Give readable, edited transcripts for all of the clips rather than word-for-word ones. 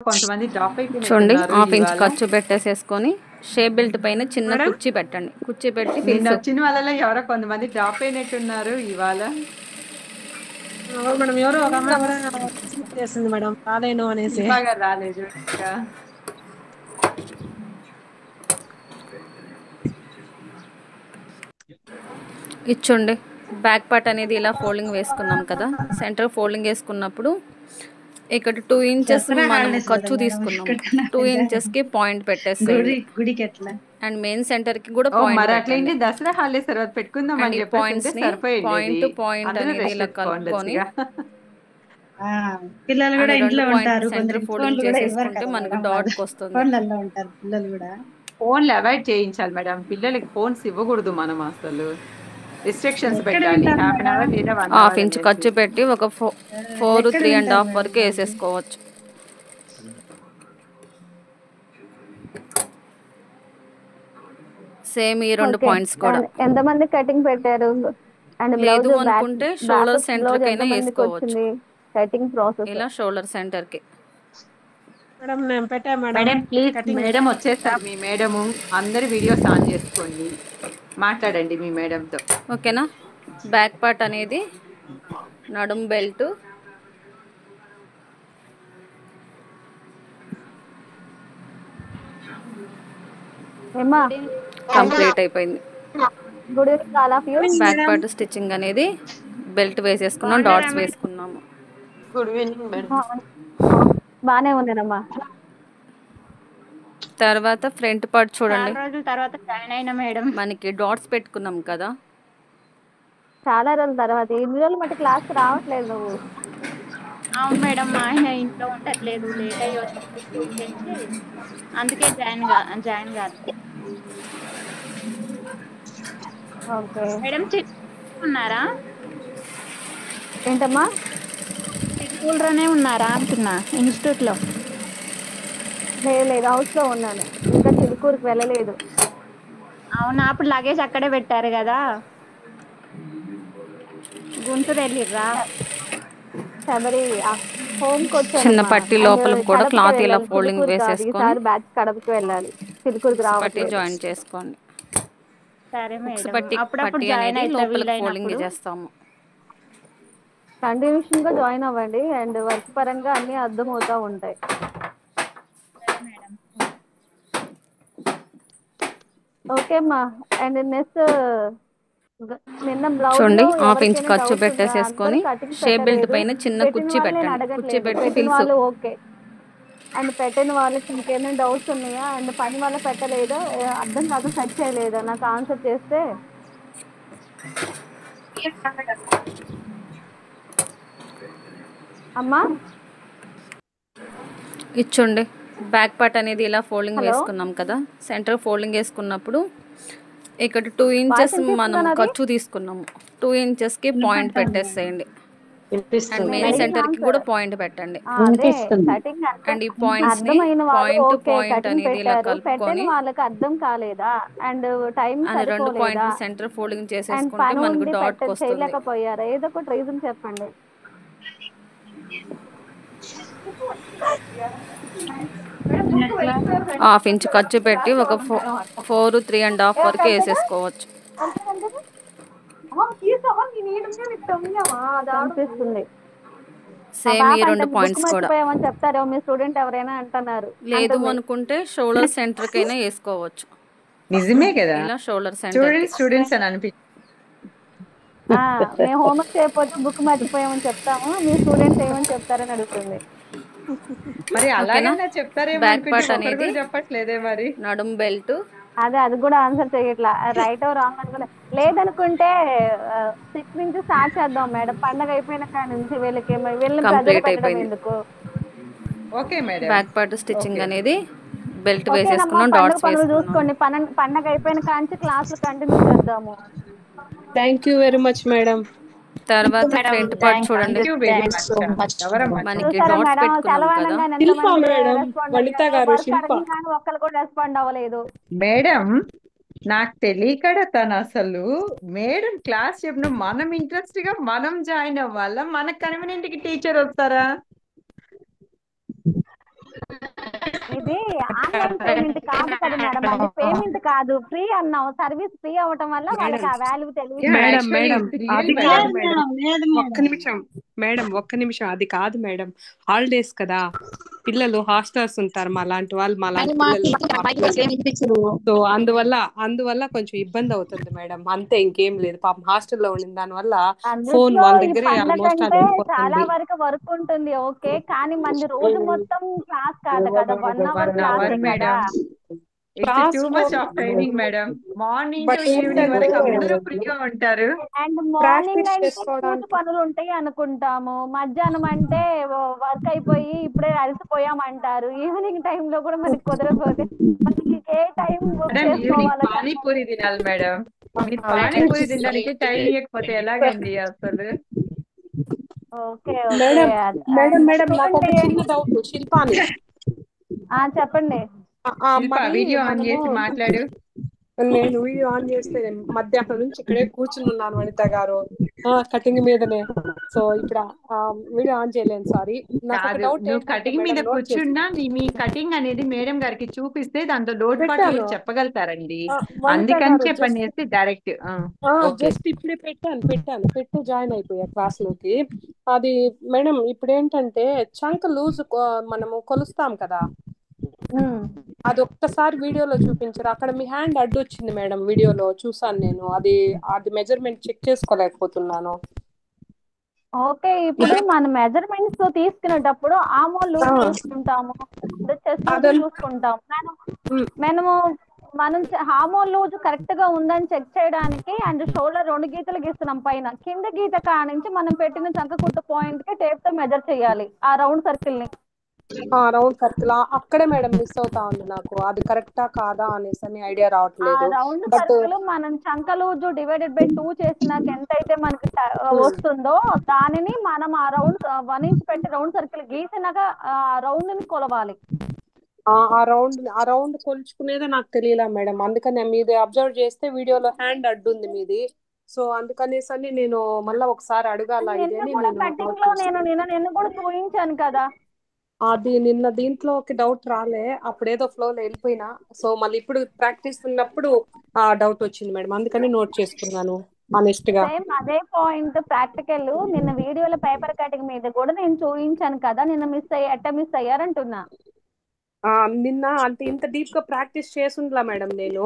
కొంతమంది డ్రాప్ చూడండి అయిపోయినట్టున్నారు half inch ఇవాళ. ఖర్చు పెట్టేసేసుకొని షేప్ బెల్ట్ పైన చిన్న మేడం కుర్చీ పెట్టండి. కుర్చీ పెట్టి నిన్న ఫిల్స్ వచ్చిన వాళ్ళలో ఎవరో కొంతమంది డ్రాప్ అయినట్టున్నారు ఇవాళ. మేడం ఎవరో ఒక అమ్మాయి కూడా చేసింది మేడం రాలేను అనేసి. శిల్పా గారు రాలేదు ఇంకా. ఇచ్చండి. బ్యాక్ పార్ట్ అనేది ఇలా ఫోల్డింగ్ వేసుకున్నాం కదా, సెంటర్ ఫోల్డింగ్ వేసుకున్నప్పుడు ఇక్కడ 2 ఇంచెస్ మనం ఖర్చు తీసుకున్నాము. 2 ఇంచెస్కి పాయింట్ పెట్టేసేయండి. అండ్ మెయిన్ సెంటర్కి కూడా ఓ పాయింట్ మరి పెట్టండి. అట్లయింది, దసరా హాలిడేస్ తర్వాత పెట్టుకుందాం అండ్ అని ఈ చెప్పేసి ఉంటే పాయింట్స్ని సరిపోయిండేది. పాయింట్ టు పాయింట్ అందరూ అనేది రెస్ట్ ఇలా కలుపుకొని తీసుకోండొచ్చుగా. పిల్లలు అండ్ కూడా 2 ఇంట్లో పాయింట్ ఉంటారు, సెంటర్ కొందరికి ఫోల్డింగ్ ఫోన్లు కూడా ఇవ్వరు చేసేసుకుంటే కదా మనకు మేడం. వాళ్ళు డాట్కి వస్తుంది. ఫోన్లలో ఉంటారు పిల్లలు కూడా. ఫోన్లు అవాయిడ్ చేయించాలి మేడం, పిల్లలకి ఫోన్స్ ఇవ్వకూడదు మనం అసలు. రిస్ట్రిక్షన్స్ ఎక్కడ పెట్టాలి, వింటారు హాఫ్ అన్ మేడం, అవర్ లేదా 1 హాఫ్ అవర్ ఇంచ్ అనేసి. ఖర్చు పెట్టి ఒక 4 ఎక్కడ 3.5 వింటారు మేడం వరకు వాళ్ళు. వేసేసుకోవచ్చు. సేమ్ ఈ 2 పాయింట్స్ కూడా. ఎంతమంది కటింగ్ పెట్టారు? అండ్ లేదు బ్లౌజ్ అనుకుంటే షోల్డర్ సెంటర్ బ్లౌజ్ కైనా ఎంత మందికి వేసుకోవచ్చు. వచ్చింది కటింగ్ ప్రాసెస్? ఇలా షోల్డర్ సెంటర్ కి. మేడం నేను పెట్టా madam madam please, cutting. Madam వచ్చేస్తారు మీ మేడము. అందరు వీడియోస్ ఆన్ చేసుకోండి, మాట్లాడండి మీ మేడంతో. ఓకేనా. బ్యాక్ పార్ట్ అనేది నడుం బెల్ట్, కంప్లీట్ అయిపోయింది. Good evening all of you. Back part stitching అనేది బెల్ట్ వేసేసుకున్నాం, డాట్స్ వేసుకున్నాము. Good evening madam. బానే ఉన్నానమ్మా. తర్వాత ఫ్రంట్ పార్ట్ చూడండి. చాలా రోజుల తర్వాత జాయిన్ అయినా మేడం. మనకి డాట్స్ పెట్టుకున్నాం కదా. చాలా రోజుల తర్వాత ఇన్ని రోజులు మట్టి క్లాస్ రావట్లేదు నువ్వు. అవును మేడం, మా ఆయన ఇంట్లో ఉండట్లేదు, లేట్ అయ్యి వచ్చింది స్కూల్కి వెళ్ళి, అందుకే జాయిన్ కాదు ఓకే మేడం. ఉన్నారా? ఏంటమ్మా? స్కూల్లోనే ఉన్నారా అంటున్నా, ఇన్స్టిట్యూట్లో. లేదు, హౌస్ లో ఉన్నాను, ఇంకా చిలుకూరుకి వెళ్ళలేదు. అవునా, అప్పుడు లగేజ్ అక్కడే పెట్టారు కదా. గుంటూరు వెళ్ళిర్రా? శబరి హోమ్ కి వచ్చాను. చిన్న పట్టి లోపల కూడా క్లాత్ ఇలా ఫోల్డింగ్ వేసేసుకొని ఈసారి బ్యాచ్ కడపకి వెళ్ళాలి, చిలుకూరుకి పట్టి రావట్లేదు. జాయిన్ చేసుకోండి. సరే మేడం, పట్టి అప్పుడప్పుడు పట్టి జాయిన్ అనేది అయితే లోపలికి ఫోల్డింగ్ వీలైనప్పుడు. చేస్తాము. కంటిన్యూషన్ గా జాయిన్ అవ్వండి, అండ్ వర్క్ పరంగా అన్ని అర్థం అవుతా ఉంటాయి. సరే మేడం. ఓకే అమ్మా. అండ్ నెక్స్ట్ నిన్న బ్లౌజ్ చూడండి, లో హాఫ్ ఇంచ్ ఎవరికైనా ఖర్చు డౌట్స్ ఉందా? పెట్టేసేసుకొని అందరూ కటింగ్ షేప్ బెల్ట్ పెట్టలేదు. పైన చిన్న పెట్టిన కుర్చీ వాళ్ళు నేను పెట్టండి. కుర్చీ అడగట్లేదు, పెట్టి పెట్టిన ఫిల్స్. వాళ్ళు ఓకే. అండ్ పెట్టిన వాళ్ళకి ఇంకేమైనా డౌట్స్ ఉన్నాయా? అండ్ పని వల్ల పెట్టలేదా, అర్థం కాక సెర్చ్ చేయలేదా, నాకు ఆన్సర్ చేస్తే. అమ్మా ఇచ్చండి. బ్యాక్ పార్ట్ అనేది ఇలా ఫోల్డింగ్ హలో, వేసుకున్నాం కదా, సెంటర్ ఫోల్డింగ్ వేసుకున్నప్పుడు ఇక్కడ 2 ఇంచెస్ వాషింగ్ మనం తీసుకున్నాను అది. ఖర్చు తీసుకున్నాము. 2 ఇంచెస్కి పాయింట్ పెట్టేసేయండి. అండ్ వినిపిస్తుంది. మెయిన్ సెంటర్ కి కూడా పాయింట్ పెట్టండి. అదే కటింగ్ అండ్ ఈ పాయింట్స్ ని అర్థమైన వాళ్ళు point to okay point cutting అనేది ఇలా పెట్టారు, పెట్టని కలుపుకొని వాళ్ళకి అర్థం కాలేదా, అండ్ టైం అని 2 సరిపోలేదా, పాయింట్లు సెంటర్ ఫోల్డింగ్ అండ్ చేసేసుకుంటే పని మనకు ఉండి డాట్ వస్తుంది. చేయలేకపోయారా, ఏదో ఒకటి రీజన్ చెప్పండి. హాఫ్ ఇంచ్ ఖర్చు పెట్టి ఒక 4 3.5 వరకు వేసేసుకోవచ్చు. అనిపిస్తుంది. సేమ్ ఈ 2 పాయింట్స్ కూడా. మర్చిపోయామని చెప్తారేమో మీ స్టూడెంట్ ఎవరైనా అంటున్నారు. లేదు అనుకుంటే షోల్డర్ సెంటర్ కైనా వేసుకోవచ్చు. నిజమే కదా, ఇలా షోల్డర్ సెంటర్ స్టూడెంట్స్ అని అనిపించింది. మేము హోంవర్క్ చేయకపోతే బుక్ మర్చిపోయామని చెప్తాము, మీ స్టూడెంట్స్ ఏమని చెప్తారని అడుగుతుంది. మరి అలాగైనా చెప్తారేమో బ్యాక్ అనుకుంటే పార్ట్ ఒకరు అనేది కూడా చెప్పట్లేదే మరి. నడుం బెల్ట్, అదే అది కూడా ఆన్సర్ చేయట్లా, రైట్ రాంగ్ అనుకున్నా. లేదనుకుంటే 6 నుంచి స్టార్ట్ చేద్దాం మేడం, పండగ అయిపోయిన కాడి నుంచి వీళ్ళకి వీళ్ళని ప్రెజర్ కంప్లీట్ పెట్టడం అయిపోయింది. ఎందుకు. Okay madam. Back part stitching అనేది బెల్ట్ ఓకేనమ్మా, వేసేసుకున్నాం, పండుగ డాట్స్ పనులు వేసుకున్నాం. చూసుకోండి, పండగ అయిపోయిన కాంచి క్లాసులు కంటిన్యూ చేద్దాము. Thank you very much madam. తర్వాత ఫ్రంట్ పార్ట్ చూడండి. Thank you very much. ఎవరమ్మా? మనకి చూసారా డాట్స్ మేడం, పెట్టుకున్నాం సెలవు కదా. అనగానే శిల్ప ఎంతమంది మేడం, రెస్పాండ్ వనిత అయ్యారు, గారు, వర్క్ శిల్ప. అడగగానే ఒక్కరు కూడా రెస్పాండ్ అవ్వలేదు. మేడం నాకు తెలియకడ తను అసలు మేడం క్లాస్ చెప్పిన మనం ఇంట్రెస్ట్ గా మనం జాయిన్ అవ్వాలా, మన కన్వీనియంట్ కి టీచర్ వస్తారా? ఇది ఆన్లైన్ పేమెంట్ కాదు కదా మేడం, అది పేమెంట్ కాదు, ఫ్రీ అన్నావు, సర్వీస్ ఫ్రీ అవటం వల్ల వాళ్ళకి ఆ వాల్యూ తెలియదు. Yeah, madam actually madam it's real అది madam. కాదు మేడం, ఒక్క నిమిషం మేడం, ఒక్క నిమిషం, అది కాదు మేడం. హాలిడేస్ కదా, పిల్లలు హాస్టల్స్ ఉంటారు, మా లాంటి వాళ్ళు, మా లాంటి పిల్లలు. సో అందువల్ల కొంచెం ఇబ్బంది అవుతుంది మేడం, అంతే, ఇంకేం లేదు. పాపం హాస్టల్లో ఉండిన దాని వల్ల ఫోన్ అందులో వాళ్ళ ఈ దగ్గరే పండగ ఆల్మోస్ట్ అది అంటే చాలా వెళ్ళిపోతుంది. వరకు వర్క్ ఉంటుంది, ఓకే, కానీ మంది రోజు మొత్తం క్లాస్ కాదు కదా, 1 hour 1 hour క్లాసే కదా. madam. It's class too much of timing madam. Morning to but evening వరకు ఏంటంటే అందరూ ఫ్రీగా ఉంటారు. అండ్ మార్నింగ్ ప్రాక్టీస్ అంటే పూజ చేసుకోవడానికి పనులు ఉంటాయి అనుకుంటాము, మధ్యాహ్నం అంటే వర్క్ అయిపోయి ఇప్పుడే అలసిపోయామంటారు, ఈవినింగ్ టైంలో కూడా మనకి కుదరకపోతే మనకి ఏ టైం బుక్ మేడం ఈవినింగ్ చేసుకోవాలో పానీపూరి తినాలి మేడం. మీరు పానీపూరి తినడానికి టైం ఇవ్వకపోతే ఎలాగండి అసలు? Okay okay. Madam madam and madam నాకు చూడండి, ఒక చిన్న డౌట్, శిల్పాని, చెప్పండి. శిల్ప మరి వీడియో ఆన్ మనము, చేసి మాట్లాడు. నేను వీడియో ఆన్ చేస్తే మధ్యాహ్నం నుంచి ఇక్కడే కూర్చుని ఉన్నాను వనిత గారు, కటింగ్ మీదనే. సో ఇప్పుడు వీడియో ఆన్ చేయలేను, సారీ. నాకు ఒక కాదు, డౌట్ నువ్వు ఏంటంటే కటింగ్ మీద మేడం, నోట్ చేసి కూర్చున్నా మీ కటింగ్ అనేది మేడం గారికి చూపిస్తే దాంతో లోటుపాట్లు పెట్టాను. కూడా చెప్పగలుగుతారండి. వనిత అందుకని గారు చెప్పండి చేస్తే డైరెక్ట్ ఓకే. జస్ట్ ఇప్పుడే పెట్టి జాయిన్ అయిపోయా క్లాస్ లోకి. అది మేడం, ఇప్పుడు ఏంటంటే చంక లూజ్ మనము కొలుస్తాం కదా, అది ఒక్కసారి వీడియోలో చూపించారు. అక్కడ మీ హ్యాండ్ అడ్డు వచ్చింది మేడం, వీడియోలో చూసాను నేను. అది అది మెజర్మెంట్ చెక్ చేసుకోలేకపోతున్నాను. ఓకే, ఇప్పుడు మన మెజర్మెంట్స్ తీసుకునేటప్పుడు ఆమోల్ లూజ్ ఆ, చూసుకుంటాము, చెస్ట్ లూజ్ అదన్ చూసుకుంటాము. ఉమ్, మనము మనం హార్మోన్ లూజ్ కరెక్ట్ గా ఉందని చెక్ చేయడానికి అండ్ షోల్డర్ 2 గీతలు గీస్తున్నాం, పైన కింద గీత కానించి మనం పెట్టిన చంక కుట్టు పాయింట్ కి టేప్ తో మెజర్ చేయాలి ఆ రౌండ్ సర్కిల్ ని. రౌండ్ సర్కిల్ అక్కడే మేడం మిస్ అవుతా ఉంది నాకు, అది కరెక్టా కాదా అనేసి అని ఐడియా ఆ రావట్లేదు. రౌండ్ బట్ సర్కిల్ మనం చంక లూజ్ డివైడెడ్ బై 2 చేసినాక ఎంత అయితే మనకి వస్తుందో దానిని మనం ఆ రౌండ్ 1 ఇంచ్ పెట్టి రౌండ్ సర్కిల్ గీసినాక ఆ రౌండ్ ని కొలవాలి. ఆ రౌండ్ కొలుచుకునేదే నాకు తెలియలా మేడం, అందుకని మీది అబ్జర్వ్ చేస్తే వీడియోలో హ్యాండ్ అడ్డు ఉంది మీది. సో అందుకనేసి అని నేను మళ్ళీ ఒకసారి అడగాల నిన్న ఇదని కూడా నేను కటింగ్ నోట్ లో చేస్తాను. నిన్న కూడా చూపించాను కదా. అది నిన్న దీంట్లోకి డౌట్ రాలే, అప్పుడేదో ఫ్లోలో వెళ్ళిపోయినా. సో మళ్ళీ ఇప్పుడు ప్రాక్టీస్ ఉన్నప్పుడు ఆ డౌట్ వచ్చింది మేడం, అందుకని నోట్ చేసుకున్నాను ఆనెస్ట్ గా. సేమ్ అదే పాయింట్ ప్రాక్టికల్ నిన్న వీడియోలో పేపర్ కటింగ్ మీద కూడా నేను చూపించాను కదా, నిన్న మిస్ అయ్యారంటున్నా. నిన్న అంత ఇంత డీప్ గా ప్రాక్టీస్ చేసుండ్లా మేడం నేను,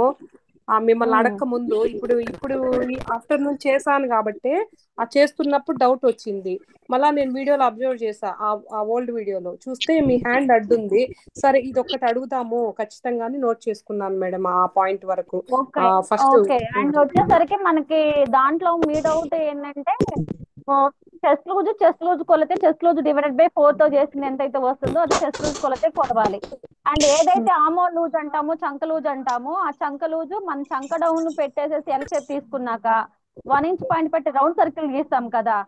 మిమ్మల్ని అడక్క ముందు. ఇప్పుడు ఈ ఆఫ్టర్నూన్ చేశాను కాబట్టి ఆ చేస్తున్నప్పుడు డౌట్ వచ్చింది. మళ్ళా నేను వీడియోలో అబ్జర్వ్ చేసా, ఆ ఓల్డ్ వీడియోలో చూస్తే మీ హ్యాండ్ అడ్డుంది. సరే ఇది ఒక్కటి అడుగుదాము ఖచ్చితంగా అని నోట్ చేసుకున్నాను మేడం ఆ పాయింట్ వరకు. Okay first okay. అండ్ వచ్చేసరికి మనకి దాంట్లో మీ డౌట్ ఏంటంటే చెస్ట్ లూజ్ కొలితే చెస్ట్ లూజ్ డివైడెడ్ బై 4 తో చేసింది ఎంతైతే వస్తుందో అది చెస్ట్ లూజ్ కొలితే కొలవాలి. అండ్ ఏదైతే ఆమో లూజ్ అంటామో చంక లూజ్ అంటామో ఆ చంక లూజ్ మన చంక డౌన్ పెట్టేసేసి ఎల్ షేప్ తీసుకున్నాక 1 ఇంచ్ పాయింట్ పెట్టి రౌండ్ సర్కిల్ గీస్తాం కదా,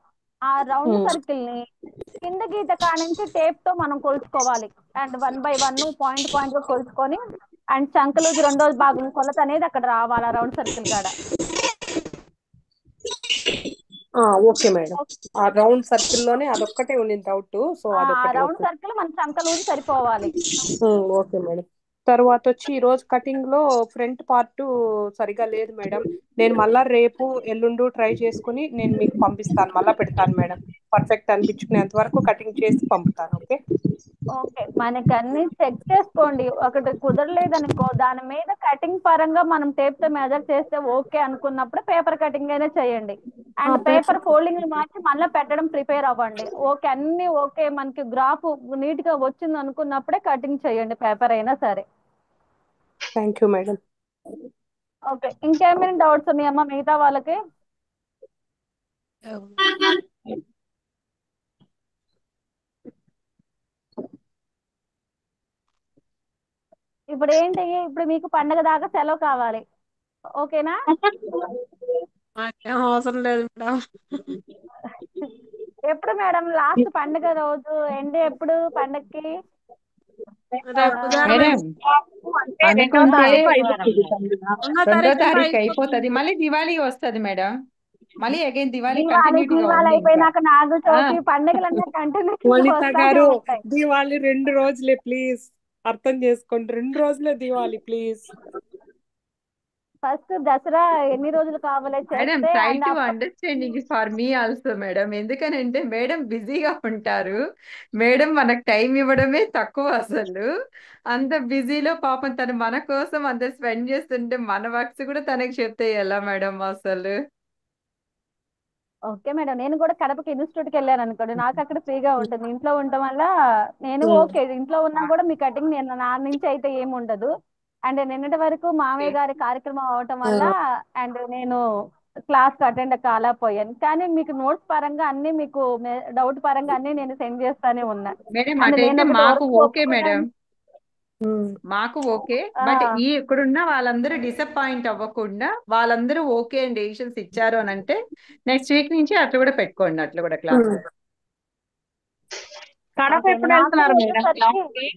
ఆ రౌండ్ సర్కిల్ ని కింద గీత కానించి టేప్ తో మనం కొలుచుకోవాలి. అండ్ 1 by 1 పాయింట్ గా కొలుచుకొని అండ్ చంక లూజ్ రెండో భాగం కొలత అనేది అక్కడ రావాలి ఆ రౌండ్ సర్కిల్ కాడ. ఓకే మేడం, ఆ రౌండ్ సర్కిల్ లోనే అదొక్కటే ఉండింది డౌట్. సో ఆ అదొకటి రౌండ్ ఓకే. సర్కిల్ మన చంక లూజ్ సరిపోవాలి. Okay madam. తర్వాత వచ్చి ఈ రోజు కటింగ్ లో ఫ్రంట్ పార్ట్ సరిగా లేదు మేడం. నేను మళ్ళా రేపు ఎల్లుండు ట్రై చేసుకుని నేను మీకు పంపిస్తాను, మళ్ళా పెడతాను మేడం. పర్ఫెక్ట్ అనిపించుకునేంత వరకు కటింగ్ చేసి పంపుతాను. ఓకే ఓకే, మనకి అన్ని చెక్ చేసుకోండి, ఒకటి కుదరలేదనుకో దాని మీద కటింగ్ పరంగా మనం టేప్ తో మెజర్ చేస్తే ఓకే అనుకున్నప్పుడు పేపర్ కటింగ్ అయినా చేయండి. అండ్ పేపర్ ఫోల్డింగ్ మార్చి మళ్ళీ పెట్టడం ప్రిపేర్ అవ్వండి. ఓకే అన్ని ఓకే మనకి గ్రాఫ్ నీట్ గా వచ్చింది అనుకున్నప్పుడే కటింగ్ చేయండి పేపర్ అయినా సరే. Thank you madam. ఓకే, ఇంకేమైనా డౌట్స్ ఉన్నాయమ్మా మిగతా వాళ్ళకి? ఇప్పుడు ఏంటి, ఇప్పుడు మీకు పండగ దాకా సెలవు కావాలి, ఓకేనా? నాకేం అవసరం లేదు మేడం. ఎప్పుడు మేడం లాస్ట్ పండగ రోజు ఎండ్ ఎప్పుడు పండగకి? రేపు బుధవారం మేడం రెండో అనుకుంటే తారీఖు అయిపోతుంది. రెండో 2వ తారీఖు తారీఖు అయిపోతుంది, మళ్ళీ దివాళీ వస్తుంది మేడం. మళ్ళీ అగైన్ దివాళీ దీవాలి కంటిన్యూటీగా ఉంది ఇంకా. అయిపోయినాక నాగు చవితి పండగలన్నీ కంటిన్యూగా వనిత వస్తానే గారు, ఉంటాయి. దివాళి 2 రోజులే ప్లీజ్. అర్థం చేసుకోండి, 2 రోజులే దివాలి ప్లీజ్. ఫస్ట్ దసరా ఎన్ని రోజులు కావాలో మేడం చేస్తే try and to understanding for me also madam. ఎందుకనంటే మేడం బిజీగా ఉంటారు. మేడం మనకు టైం ఇవ్వడమే తక్కువ అసలు. అంత బిజీలో పాపం తను మన కోసం అంత స్పెండ్ చేస్తుంటే మన వర్క్స్ కూడా తనకి చెప్తే ఎలా మేడం అసలు. ఓకే మేడం, నేను కూడా కడపకి ఇన్స్టిట్యూట్కి వెళ్ళాను అనుకోండి, నాకు అక్కడ ఫ్రీగా ఉంటుంది. ఇంట్లో ఉండటం వల్ల నేను ఓకే, ఇంట్లో ఉన్నా కూడా మీ కటింగ్ నేను నా నుంచి అయితే ఏమి ఉండదు. అండ్ నిన్నటి వరకు మామయ్య గారి కార్యక్రమం అవటం వల్ల అండ్ నేను క్లాస్ అటెండ్ కాలేకపోయాను. కానీ మీకు నోట్స్ పరంగా అన్ని మీకు డౌట్ పరంగా అన్ని నేను సెండ్ చేస్తానే ఉన్నా. మేడం అండ్ నేను అటైతే ఒకటి మాకు వర్క్ ఓకే మేడం, ఒప్పుకున్నాను. మాకు ఓకే. ఆ, బట్ ఈ ఇక్కడున్న వాళ్ళందరూ డిసప్పాయింట్ అవ్వకుండా వాళ్ళందరూ ఓకే అండ్ డెసిషన్స్ ఇచ్చారు అని అంటే నెక్స్ట్ వీక్ నుంచి అట్లా కూడా పెట్టుకోండి, అట్లా కూడా క్లాస్. కడప ఓకే ఎప్పుడు నాకు వెళ్తున్నారు మేడం వచ్చేసరికి క్లాస్ కి?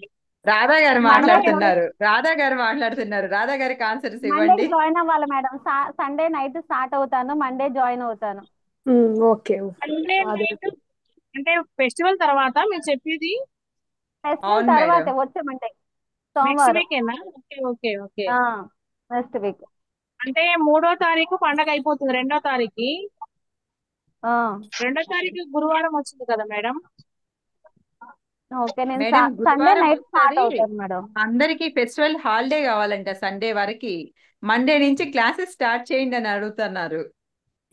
రాధా గారు మండే మాట్లాడుతున్నారు, రాధా గారు మాట్లాడుతున్నారు. రాధా గారికి ఆన్సర్స్ మండే ఇవ్వండి. జాయిన్ అవ్వాలి మేడం. సండే నైట్ స్టార్ట్ అవుతాను, మండే జాయిన్ అవుతాను. ఓకే. అంటే నైట్ అంటే ఫెస్టివల్ తర్వాత మీరు చెప్పేది ఫెస్టివల్ అవును మేడం. తర్వాతే వచ్చే మండే నెక్స్ట్ సోమవారం. వీకేనా? Okay okay okay. Next week. అంటే 3వ తారీఖు పండగ అయిపోతుంది, 2వ తారీఖు. 2వ తారీఖు గురువారం వచ్చింది కదా మేడం? ఓకే, నేను మేడం సండే గురువారం నైట్ స్టార్ట్ వస్తుంది. అవుతాను మేడం. అందరికి ఫెస్టివల్ హాలిడే కావాలంట సండే వరకు. మండే నుంచి క్లాసెస్ స్టార్ట్ చేయండి అని అడుగుతున్నారు.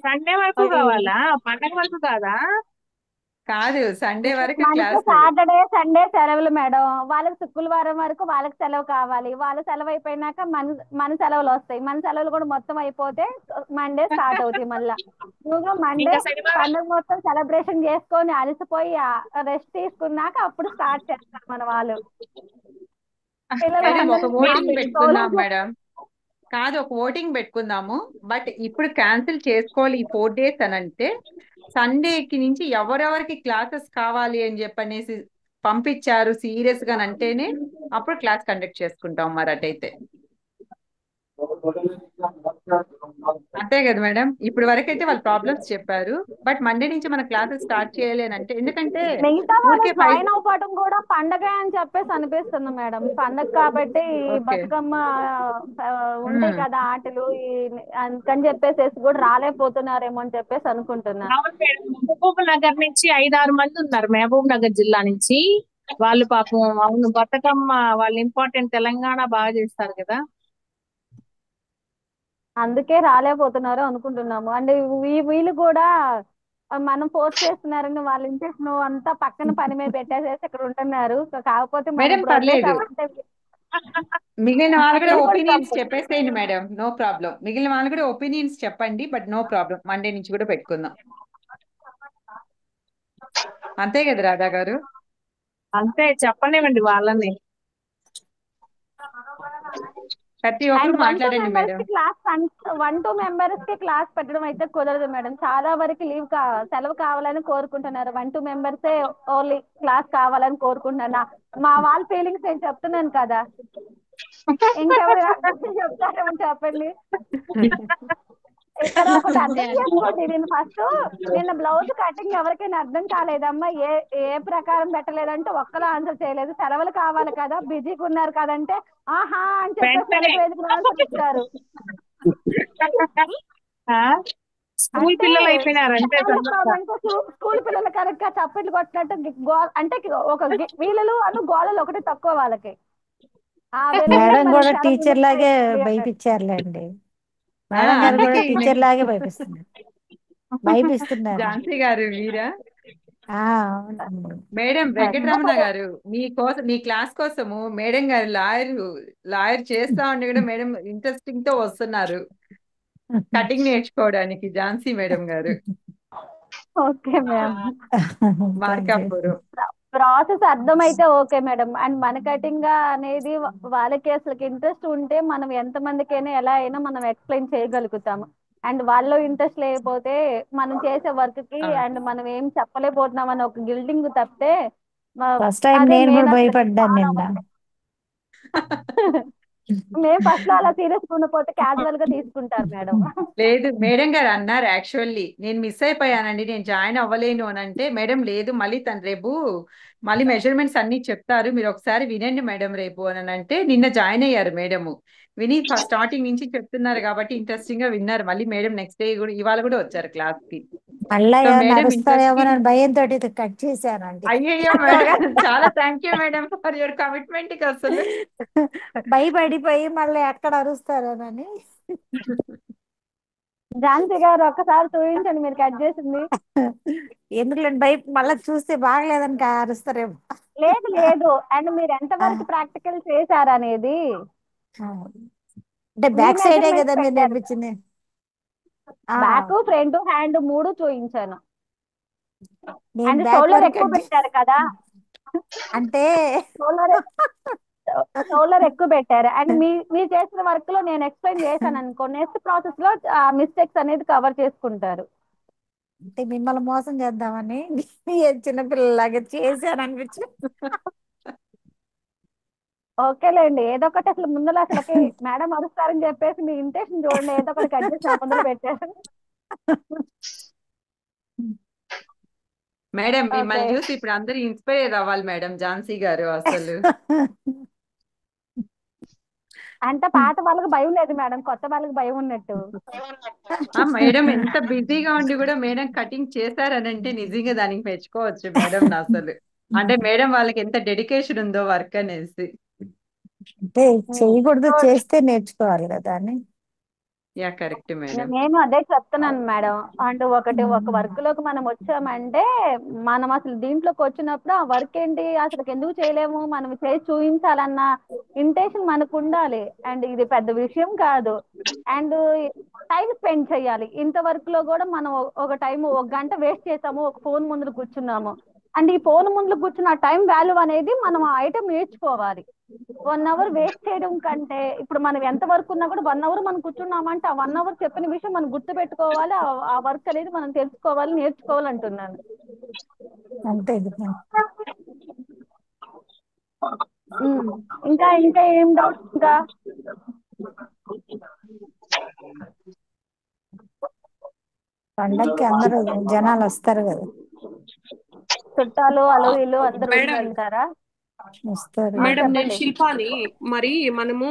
సండే వరకు కావాలా, పండగ వరకు కాదా? కాదు, సండే వరకు మనకి క్లాస్. సాటర్డే సండే సెలవులు మేడం. వాళ్ళకి శుక్రవారం వరకు వాళ్ళకి సెలవు కావాలి. వాళ్ళ సెలవు అయిపోయినాక మన సెలవులు వస్తాయి. మన సెలవులు కూడా మొత్తం అయిపోతే మండే స్టార్ట్ అవుతాయి మళ్ళా. నువ్వు మండే ఇంకా శనివారం పండుగ మొత్తం సెలబ్రేషన్ చేసుకొని అలసిపోయి రెస్ట్ తీసుకున్నాక అప్పుడు స్టార్ట్ చేస్తారు మన వాళ్ళు. మేడం ఒక ఓటింగ్ పిల్లలందరినీ పెట్టుకుందాం మేడం. కాదు, ఒక ఓటింగ్ పెట్టుకుందాము. బట్ ఇప్పుడు క్యాన్సిల్ చేసుకోవాలి ఈ 4 days అని అంటే సండేకి నుంచి ఎవరెవరికి క్లాసెస్ కావాలి అని చెప్పనేసి పంపించారు సీరియస్ గా అంటేనే అప్పుడు క్లాస్ కండక్ట్ చేసుకుంటాం. మరి అటైతే అంతే కదా మేడం. ఇప్పుడు వరకు అయితే వాళ్ళు ప్రాబ్లమ్స్ చెప్పారు. బట్ మండే నుంచి మన క్లాసెస్ స్టార్ట్ చేయాలి అని అంటే, ఎందుకంటే మిగతా వాళ్ళు ఊరికే 5. జాయిన్ అవ్వడం కూడా పండగ అని చెప్పేసి అనిపిస్తుంది మేడం. పండగ కాబట్టి ఈ ఓకే. బతుకమ్మ ఉంటాయి కదా ఆటలు, అందుకని చెప్పేసి కూడా రాలేకపోతున్నారేమో అని చెప్పేసి అనుకుంటున్నా. అవును మేడం, మహబూబ్ నగర్ నుంచి 5-6 మంది ఉన్నారు, మహబూబ్ నగర్ జిల్లా నుంచి. వాళ్ళు పాపం అవును బతుకమ్మ వాళ్ళు ఇంపార్టెంట్, తెలంగాణ బాగా చేస్తారు కదా. అందుకే రాలేకపోతున్నారు అనుకుంటున్నాము. అండ్ వీళ్ళు కూడా మనం ఫోర్స్ చేస్తున్నారని వాళ్ళ ఇంట్రెస్ట్ అంతా పక్కన పని మీద పెట్టేసేసి ఇక్కడ ఉంటున్నారు. కాకపోతే మనం మేడం ఇప్పుడు పర్లేదు, వదిలేసామంటే మిగిలిన వాళ్ళు కూడా వీళ్ళు కూడా ఒపీనియన్స్ తప్పు. చెప్పేసేయండి మేడం, నో ప్రాబ్లం. మిగిలిన వాళ్ళు కూడా ఒపీనియన్స్ చెప్పండి, బట్ నో ప్రాబ్లం. మండే నుంచి కూడా పెట్టుకుందాం. అంతే కదా రాధా గారు? అంతే, చెప్పనివ్వండి వాళ్ళని. ప్రతి ఒక్కరు అండ్ 1-2 మాట్లాడండి మెంబర్స్ మేడం. కి క్లాస్ 1-2 మెంబర్స్ కి క్లాస్ పెట్టడం అయితే కుదరదు మేడం. చాలా వరకు సెలవు కావాలని కోరుకుంటున్నారు. 1-2 మెంబర్సే ఓన్లీ క్లాస్ కావాలని కోరుకుంటున్నారు. మా వాళ్ళ ఫీలింగ్స్ నేను చెప్తున్నాను కదా, ఇంకెవరు చెప్తారేమో చెప్పండి. ఇక్కడ ఒకటి అర్థం చేసుకోండి, నేను ఫస్ట్ నిన్న బ్లౌజ్ కటింగ్ ఎవరికైనా అర్థం కాలేదమ్మా, ఏ ఏ ప్రకారం పెట్టలేదంటే ఒక్కరు ఆన్సర్ చేయలేదు. సెలవులు కావాలి కదా, బిజీగా ఉన్నారు కదంటే ఆహా అని చెప్పేసి వెంటనే వెనక వేదికలు ఆన్సర్ ఇచ్చారు. స్కూల్ అంటే పిల్లలు అయిపోయినారు అంతే సెలవులు తర్వాత. కాదంటే స్కూల్ పిల్లలు కరెక్ట్ గా చప్పట్లు కొట్టినట్టు అంటే ఒక వీళ్ళు గోళలు ఒకటి తక్కువ వాళ్ళకి. వీళ్ళందరూ మేడం మరి కూడా సెలవు టీచర్ లాగే ఇవ్వాలి. భయపించారులేండి. మేడం గారు కూడా అందుకే టీచర్ లాగే భయపిస్తున్నారు. ఝాన్సీ గారు మీరా? అవునండి. మేడం వెంకటరమణ గారు మీ క్లాస్ కోసము మేడం గారు లాయర్ చేస్తా ఉండి కూడా మేడం ఇంట్రెస్టింగ్ తో వస్తున్నారు కటింగ్ నేర్చుకోవడానికి. ఝాన్సీ మేడం గారు ఓకే మ్యామ్. మార్కాపురం. ప్రాసెస్ అర్థమైతే ఓకే మేడం. అండ్ మన కటింగ్ అనేది వాళ్ళకి అసలు ఇంట్రెస్ట్ ఉంటే మనం ఎంత మందికైనా ఎలా అయినా మనం ఎక్స్ప్లెయిన్ చేయగలుగుతాము. అండ్ వాళ్ళు ఇంట్రెస్ట్ లేకపోతే మనం చేసే వర్క్ కి అండ్ మనం ఏం చెప్పలేకపోతున్నాం అని ఒక గిల్టింగ్ తప్పితే ఫస్ట్ టైం అదే నేను కూడా మెయిన్ అసలు భయపడ్డాను నిన్న. మేము ఫస్ట్ లో అలా సీరియస్ ఉండిపోతే క్యాజువల్ గా తీసుకుంటారు మేడం. లేదు, మేడం గారు అన్నారు యాక్చువల్లీ నేను మిస్ అయిపోయానండి, నేను జాయిన్ అవ్వలేను అని అంటే, మేడం లేదు మళ్ళీ తను రేపు మళ్ళీ మెజర్మెంట్స్ అన్ని చెప్తారు, మీరు ఒకసారి వినండి మేడం రేపు అని అంటే. నిన్న జాయిన్ అయ్యారు మేడము, విని ఫస్ట్ స్టార్టింగ్ నుంచి చెప్తున్నారు కాబట్టి ఇంట్రెస్టింగ్ గా విన్నారు. మళ్ళీ మేడం నెక్స్ట్ డే కూడా ఇవాళ కూడా వచ్చారు క్లాస్ కి. మళ్ళా సో ఏమన్నా మేడం అరుస్తారేమో ఇంట్రెస్టింగ్. అని భయంతో ఇది కట్ చేశానండి. అయ్యయ్యో మేడం, చాలా thank you madam for your commitment కి అసలు. భయపడిపోయి మళ్ళీ ఎక్కడ అరుస్తారోనని. ఝాన్సీ గారు ఒక్కసారి చూపించండి మీరు కట్ చేసింది. ఎందుకులేండి భయ మళ్ళీ చూస్తే బాగలేదని అరుస్తారేమో. లేదు లేదు, అండ్ మీరు ఎంతవరకు ప్రాక్టికల్ చేశారనేది అంటే మీ బ్యాక్ సైడే మెజర్మెంట్స్ కదా మీరు పెట్టారు. నేర్పించింది. బ్యాక్, ఫ్రంట్, హ్యాండ్ 3 చూపించాను. నేను అండ్ బ్యాక్ షోల్డర్ వరకు ఎక్కువ పెట్టారు కదా, అంటే షోల్డర్ ఎక్కువ పెట్టారు. అండ్ మీరు చేసిన వర్క్ లో నేను ఎక్స్ప్లెయిన్ చేశాను అనుకో, నెక్స్ట్ ప్రాసెస్ లో ఆ మిస్టేక్స్ అనేది కవర్ చేసుకుంటారు. అంటే మిమ్మల్ని మోసం చేద్దామని చిన్నపిల్లలాగా చేశాను అనిపించి. ఓకేలేండి, ఏదో ఒకటి అసలు ముందర అసలుకి మేడం అరుస్తారని చెప్పేసి మీ ఇంటెన్షన్ చూడండి, ఏదో ఒకటి కట్ చేసి నా ముందర పెట్టారు. మేడం ఓకే, మిమ్మల్ని చూసి ఇప్పుడు అందరూ ఇన్స్పైర్ అవ్వాలి మేడం, ఝాన్సీ గారు అసలు. అంటే పాత వాళ్ళకి భయం లేదు మేడం, కొత్త వాళ్ళకి భయం ఉన్నట్టు. మేడం ఎంత బిజీగా ఉండి కూడా మేడం కటింగ్ చేశారనంటే నిజంగా దానికి మెచ్చుకోవచ్చు మేడం అసలు. అంటే మేడం వాళ్ళకి ఎంత డెడికేషన్ ఉందో వర్క్ అనేసి. అంటే చేయకూడదు, చేస్తే నేర్చుకోవాలి కదా అని. Yeah correct madam. నేను అదే చెప్తున్నాను మేడం. అంటే ఒక వర్క్ లోకి మనం వచ్చామంటే, మనం అసలు దీంట్లోకి వచ్చినప్పుడు ఆ వర్క్ ఏంటి అసలు ఎందుకు చేయలేము, మనం చేసి చూపించాలన్న ఇంటెన్షన్ మనకు ఉండాలి. అండ్ ఇది పెద్ద విషయం కాదు. అండ్ టైం స్పెండ్ చేయాలి. ఇంత వర్క్ లో కూడా మనం ఒక టైం 1 గంట వేస్ట్ చేసాము, ఒక ఫోన్ ముందు కూర్చున్నాము. అండ్ ఈ ఫోన్ ముందు కూర్చున్న టైం వాల్యూ అనేది మనం ఆ ఐటమ్ నేర్చుకోవాలి. 1 అవర్ వేస్ట్ చేయడం కంటే, ఇప్పుడు మనం ఎంత వర్క్ ఉన్నా కూడా 1 అవర్ మనం కూర్చున్నామంటే ఆ 1 అవర్ చెప్పిన విషయం మనం గుర్తు పెట్టుకోవాలి, ఆ వర్క్ అనేది మనం తెలుసుకోవాలి, నేర్చుకోవాలి అంటున్నాను. అంతే. ఇంకా ఇంకా ఏం డౌట్? ఇంకా పండక్కి అందరూ జనాలు వస్తారు కదా, చుట్టాలు అలు ఇల్లు అందరూ మేడం ఉంటారా? వస్తారు. మేడం నేను చెప్పండి. శిల్పాని. మరి మనము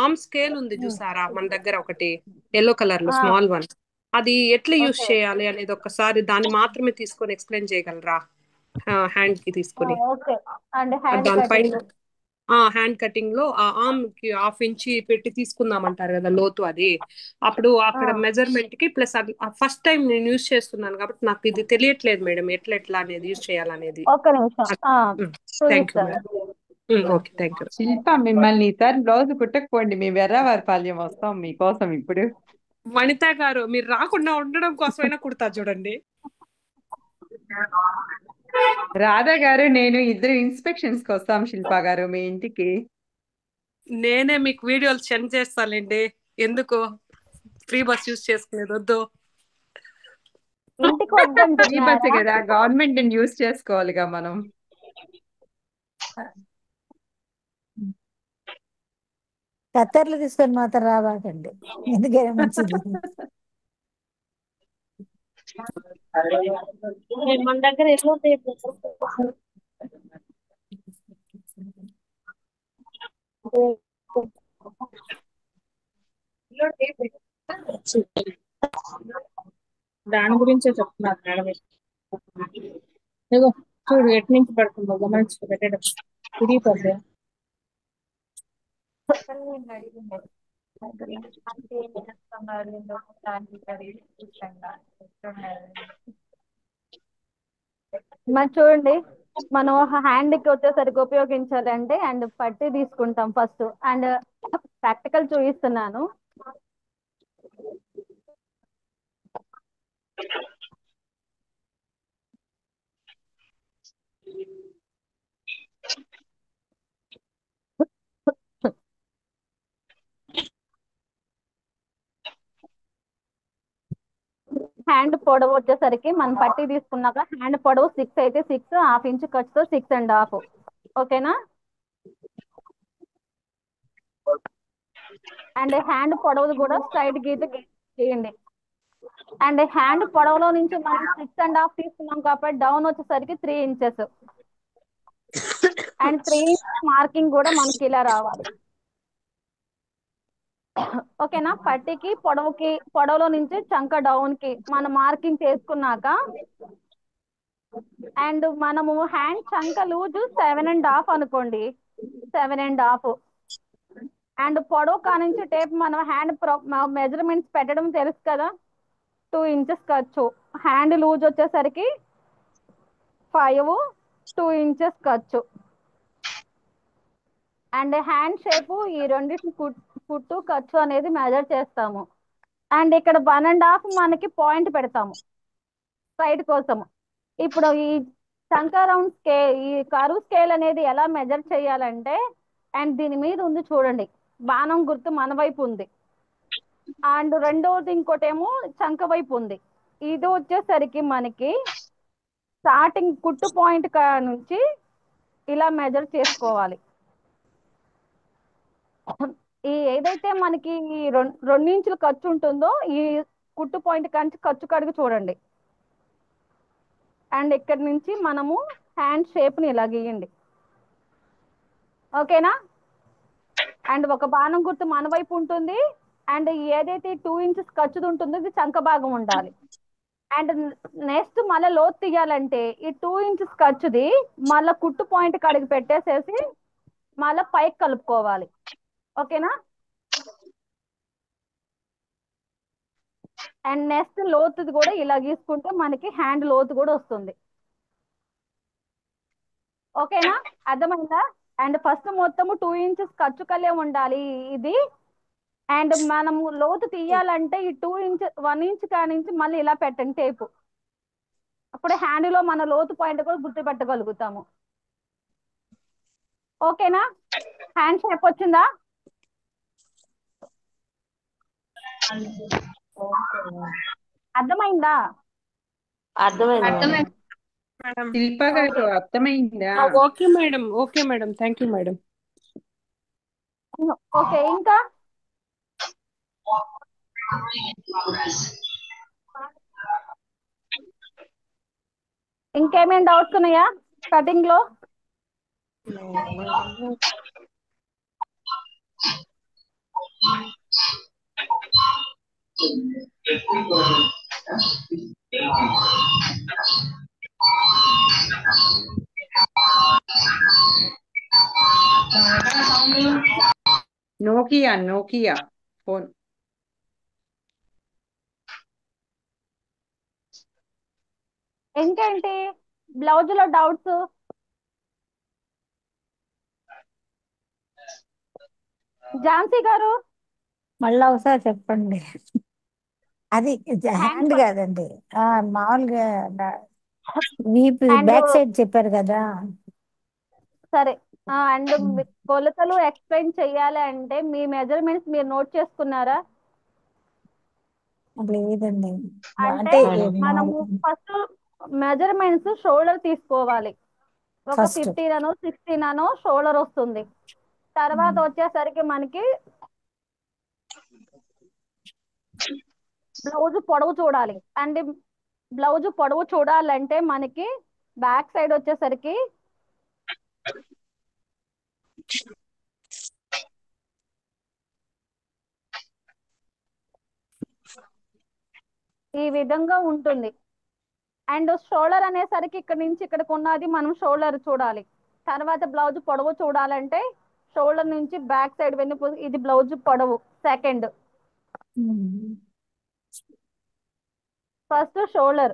ఆర్మ్ స్కేల్ ఉంది చూసారా మన దగ్గర, ఒకటి ఎల్లో కలర్ లో స్మాల్ వన్, అది ఎట్లా యూజ్ ఓకే చేయాలి అనేది ఒక్కసారి దాన్ని మాత్రమే తీసుకొని ఎక్స్ప్లెయిన్ చేయగలరా? హ్యాండ్ కి తీసుకొని ఓకే, అండ్ హ్యాండ్ దానిపైన కటింగ్. హ్యాండ్ కటింగ్ లో ఆ ఆర్మ్ కి 1/2 ఇంచి పెట్టి తీసుకుందామంటారు కదా లోతు, అది అప్పుడు అక్కడ మెజర్మెంట్ కి ప్లస్ అది ఫస్ట్ టైం నేను యూజ్ చేస్తున్నాను కాబట్టి నాకు ఇది తెలియట్లేదు మేడం, ఎట్లా అనేది యూజ్ చేయాలనేది. ఒక్క నిమిషం థ్యాంక్ యూ చూపిస్తాను. Madam. Okay, thank you. Shilpa మిమ్మల్ని ఈసారి బ్లౌజ్ కుట్టకపోండి, మీ వెర్రావారిపాల్యం వస్తాం మీకోసం ఇప్పుడు. వనిత గారు మీరు రాకుండా ఉండడం కోసమైనా కుడతా చూడండి. రాధా గారు నేను ఇద్దరు ఇన్స్పెక్షన్స్ కి వస్తాం శిల్ప గారు మీ ఇంటికి. నేనే మీకు వీడియోలు సెండ్ చేస్తానండి, ఎందుకు ఫ్రీ బస్ యూజ్ చేసుకునేది వద్దు. ఇంటికి ఫ్రీ బస్ వద్దంటున్నారా? కదా, గవర్నమెంట్ యూజ్ చేసుకోవాలిగా మనం. కత్తెరలు తీసుకొని మాత్రం రాబాకండి, ఎందుకైనా మంచిది. మన దగ్గర ఎల్లో టేప్ దాని గురించే చెప్తున్నారు మేడం. ఇదిగో చూడు ఎటు నుంచి పడుతుందో గమనించుకో, పెట్టేటప్పుడు తిరిగిపోతే. మరి చూడండి, మనం హ్యాండ్ కి వచ్చేసరికి ఉపయోగించాలంటే అండ్ పట్టి తీసుకుంటాం ఫస్ట్. అండ్ ప్రాక్టికల్ చూపిస్తున్నాను. హ్యాండ్ పొడవు వచ్చేసరికి మనం పట్టి తీసుకున్నాక హ్యాండ్ పొడవు 6 అయితే 6, 1/2 ఇంచ్ ఖర్చుతో 6.5. ఓకేనా? అండ్ హ్యాండ్ పొడవు కూడా స్ట్రైట్ గీత గీయండి. అండ్ హ్యాండ్ పొడవులో నుంచి మనం 6.5 తీసుకున్నాం కాబట్టి డౌన్ వచ్చేసరికి 3 ఇంచెస్. అండ్ 3 మార్కింగ్ కూడా మనకి ఇలా రావాలి. ఓకేనా? పట్టికి పొడవులో నుంచి చంక డౌన్ కి మనం మార్కింగ్ చేసుకున్నాక అండ్ మనము హ్యాండ్ చంక లూజు 7.5 అనుకోండి, 7.5. అండ్ పొడవు కానించి టేప్ మనం హ్యాండ్ మెజర్మెంట్స్ పెట్టడం తెలుసు కదా, 2 ఇంచెస్ ఖర్చు. హ్యాండ్ లూజ్ వచ్చేసరికి 5, 2 ఇంచెస్ ఖర్చు. అండ్ హ్యాండ్ షేపు ఈ రెండింటిని కుట్టు ఖర్చు అనేది మెజర్ చేస్తాము. అండ్ ఇక్కడ 1.5 మనకి పాయింట్ పెడతాము సైడ్ కోసము. ఇప్పుడు ఈ చంకా రౌండ్ ఈ కరువు స్కేల్ అనేది ఎలా మెజర్ చేయాలంటే, అండ్ దీని మీద ఉంది చూడండి, బాణం గుర్తు మన వైపు ఉంది. అండ్ రెండోది ఇంకోటేమో చంక వైపు ఉంది. ఇది వచ్చేసరికి మనకి స్టార్టింగ్ కుట్టు పాయింట్ నుంచి ఇలా మెజర్ చేసుకోవాలి. ఈ ఏదైతే మనకి ఈ 2 ఇంచులు ఖర్చు ఉంటుందో ఈ కుట్టు పాయింట్ కంచి ఖర్చు కడుగు చూడండి. అండ్ ఇక్కడ నుంచి మనము హ్యాండ్ షేప్ని ఇలా గీయండి. ఓకేనా? అండ్ ఒక బాణం గుర్తు మన వైపు ఉంటుంది. అండ్ ఏదైతే 2 ఇంచెస్ ఖర్చుది ఉంటుందో ఇది చంక భాగం ఉండాలి. అండ్ నెక్స్ట్ మళ్ళీ లోతు తీయాలంటే ఈ 2 ఇంచెస్ ఖర్చుది మళ్ళీ కుట్టు పాయింట్ కడిగి పెట్టేసేసి మళ్ళీ పైకి కలుపుకోవాలి. ఓకేనా? అండ్ నెక్స్ట్ లోతుది కూడా ఇలా గీసుకుంటే మనకి హ్యాండ్ లోతు కూడా వస్తుంది. ఓకేనా? అర్థమైందా? అండ్ ఫస్ట్ మొత్తము 2 ఇంచెస్ ఖర్చు కలే ఉండాలి ఇది. అండ్ మనము లోతు తీయాలంటే ఈ 2 ఇంచ్ 1 ఇంచ్ కానించి మళ్ళీ ఇలా పెట్టండి టేపు. అప్పుడు హ్యాండ్లో మన లోతు పాయింట్ కూడా గుర్తుపెట్టగలుగుతాము. ఓకేనా? హ్యాండ్ షేప్ వచ్చిందా? అర్థమైందా? అర్థమైంది. శిల్ప గారు అర్థమైందా? Okay madam, okay madam, thank you madam. Okay, ఇంకా ఇంకేమేం డౌట్స్ ఉన్నాయా కటింగ్ లో? Nokia phone. ఇంకేంటి బ్లౌజ్ లో డౌట్స్? ఝాన్సీ గారు మళ్ళీ ఒకసారి చెప్పండి. అది హ్యాండ్ కాదండి, మామూలుగా వీపు And బ్యాక్ సైడ్ చెప్పారు కదా. సరే. అండ్ కొలతలు ఎక్స్ప్లెయిన్ చెయ్యాలి అంటే మీ మెజర్మెంట్స్ మీరు నోట్ చేసుకున్నారా? లేదండి. అంటే అంటే మనము ఫస్ట్ మెజర్మెంట్స్ షోల్డర్ తీసుకోవాలి. ఒక First. 15 అనో 16 అనో షోల్డర్ వస్తుంది. తర్వాత వచ్చేసరికి మనకి బ్లౌజ్ పొడవు చూడాలి. అండ్ బ్లౌజ్ పొడవు చూడాలంటే మనకి బ్యాక్ సైడ్ వచ్చేసరికి ఈ విధంగా ఉంటుంది. అండ్ షోల్డర్ అనేసరికి ఇక్కడ నుంచి ఇక్కడికి ఉన్నది మనం షోల్డర్ చూడాలి. తర్వాత బ్లౌజ్ పొడవు చూడాలంటే షోల్డర్ నుంచి బ్యాక్ సైడ్ వెన్ను ఇది బ్లౌజ్ పొడవు సెకండ్. ఫస్ట్ షోల్డర్,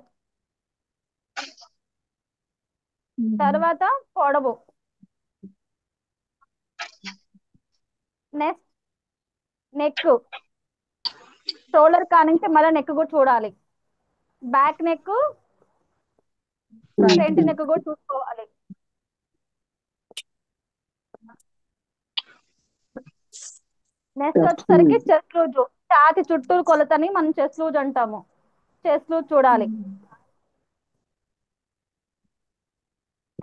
తర్వాత పొడవు, నెక్స్ట్ నెక్, షోల్డర్ కానించి మళ్ళీ నెక్ కూడా చూడాలి. బ్యాక్ నెక్, ఫ్రంట్ నెక్ కూడా చూసుకోవాలి. నెక్స్ట్ వచ్చేసరికి చెస్ట్ లూజ్, ఛాతి చుట్టూ కొలతని మనం చెస్ట్ లూజ్ అంటాము. చెస్ట్ లూజ్ చూడాలి.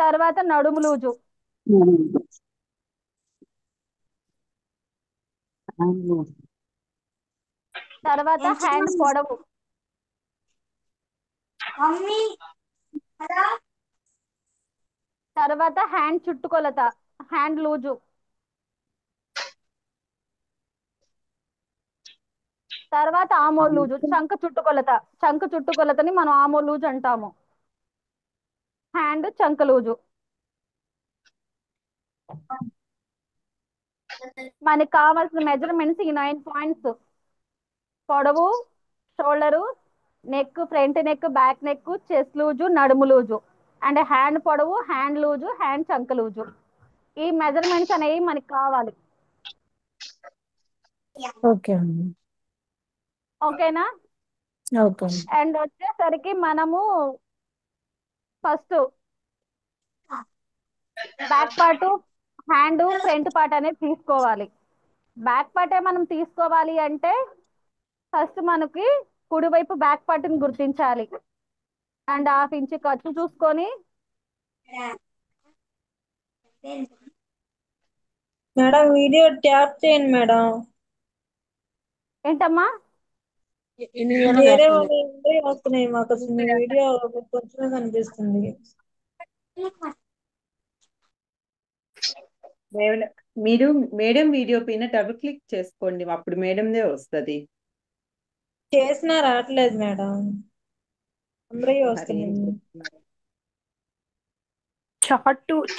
తర్వాత నడుము లూజు, తర్వాత హ్యాండ్ పొడవు, తర్వాత హ్యాండ్ చుట్టుకొలత, హ్యాండ్ లూజు. తర్వాత ఆమోల్ లూజు, చంక చుట్టుకొలతని మనం ఆమోల్ లూజు అంటాము. హ్యాండ్ చంక లూజు. మనకి కావాల్సిన మెజర్మెంట్స్ ఈ 9 పాయింట్స్. పొడవు, shoulder, neck, front neck, back neck, chest loose, నడుము లూజు, అండ్ హ్యాండ్ పొడవు, హ్యాండ్ లూజు, హ్యాండ్ చంక లూజు. ఈ మెజర్మెంట్స్ అనేవి మనకి కావాలి. ఓకే అండి. ఓకేనా? ఓకే. అండ్ వచ్చేసరికి మనము first back part, hand, front part అనేది తీసుకోవాలి. బ్యాక్ పార్టే మనం తీసుకోవాలి అంటే ఫస్ట్ మనకి కుడివైపు బ్యాక్ పార్ట్ని గుర్తించాలి. అండ్ 1/2 ఇంచ్ ఖర్చు చూసుకొని మేడం వీడియో ట్యాప్ చేయండి మేడం. ఏంటమ్మా? వేరే వాళ్ళు వస్తున్నాయి, మాకు అసలు మీ వీడియో కొంచెమే కనిపిస్తుంది. మీరు మేడం వీడియో పైన డబుల్ క్లిక్ చేసుకోండి, అప్పుడు మేడందే వస్తుంది. చేసినా రావట్లేదు మేడం, అందరూ వస్తున్నాయి.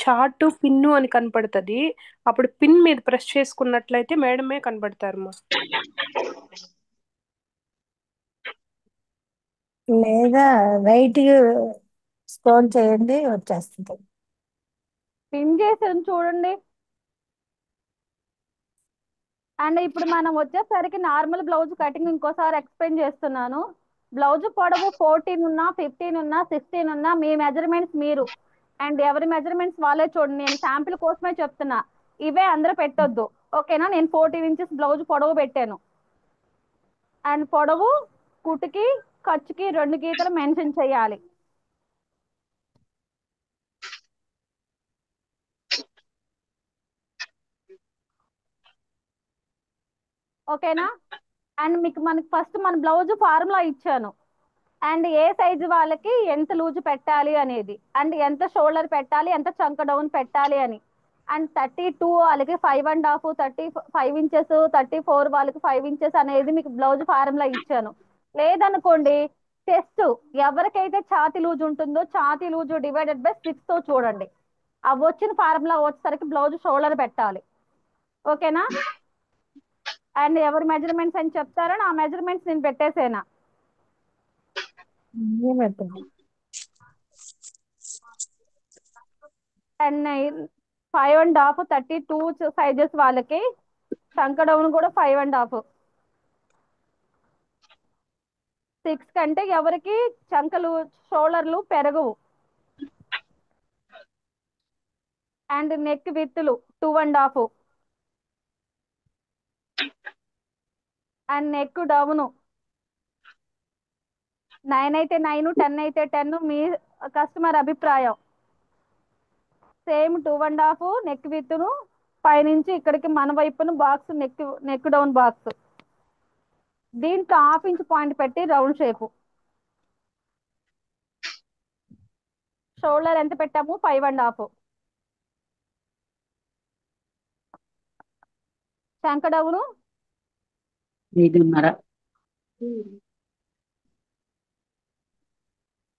చార్టు పిన్ను అని కనపడుతుంది. అప్పుడు పిన్ మీద ప్రెస్ చేసుకున్నట్లయితే మేడమే కనపడతారు. లేదా రైట్ స్క్రోల్ చేయండి, వచ్చేస్తుంది. పిన్ చేసాను చూడండి. అండ్ ఇప్పుడు మనం వచ్చేసరికి నార్మల్ బ్లౌజ్ కటింగ్ ఇంకోసారి ఎక్స్ప్లెయిన్ చేస్తున్నాను. బ్లౌజ్ పొడవు 14 ఉన్నా, 15 ఉన్నా, 16 ఉన్నా మీ మెజర్మెంట్స్ మీరు అండ్ ఎవరి మెజర్మెంట్స్ వాళ్ళే చూడండి. నేను శాంపిల్ కోసమే చెప్తున్నా, ఇవే అందరూ పెట్టొద్దు. ఓకేనా? నేను 14 ఇంచెస్ బ్లౌజ్ పొడవు పెట్టాను. అండ్ పొడవు, కుట్టుకి, ఖర్చుకి 2 గీతలు మెన్షన్ చేయాలి. ఓకేనా? అండ్ మనకి ఫస్ట్ మన బ్లౌజ్ ఫార్ములా ఇచ్చాను. అండ్ ఏ సైజు వాళ్ళకి ఎంత లూజు పెట్టాలి అనేది, అండ్ ఎంత షోల్డర్ పెట్టాలి, ఎంత చంక డౌన్ పెట్టాలి అని. అండ్ 32 వాళ్ళకి 5.5, 35 ఇంచెస్, 34 వాళ్ళకి 5 ఇంచెస్ అనేది మీకు బ్లౌజ్ ఫార్ములా ఇచ్చాను. లేదనుకోండి చెస్ట్ ఎవరికైతే ఛాతీ లూజ్ ఉంటుందో ఛాతీ లూజు డివైడెడ్ బై 6తో చూడండి. అవి వచ్చిన ఫార్ములా వచ్చేసరికి బ్లౌజ్ షోల్డర్ పెట్టాలి. ఓకేనా? అండ్ ఎవరి మెజర్మెంట్స్ అని చెప్తారో ఆ మెజర్మెంట్స్ నేను పెట్టేసేనా. అండ్ 5.5, 32 సైజెస్ వాళ్ళకి చంక డౌన్ కూడా 5.5. 6 కంటే ఎవరికి చంకలు షోల్డర్లు పెరగవు. అండ్ నెక్ విత్తులు 2.5. అండ్ నెక్ డౌను 9 అయితే 9, 10 అయితే 10, మీ కస్టమర్ అభిప్రాయం. సేమ్ 2.5 నెక్ విత్తును పైనుంచి ఇక్కడికి మన వైపును బాక్స్, నెక్ డౌన్ బాక్స్. దీంట్లో 1/2 ఇంచ్ పాయింట్ పెట్టి రౌండ్ షేపు. షోల్డర్ ఎంత పెట్టాము? 5.5. చంక down 5.5.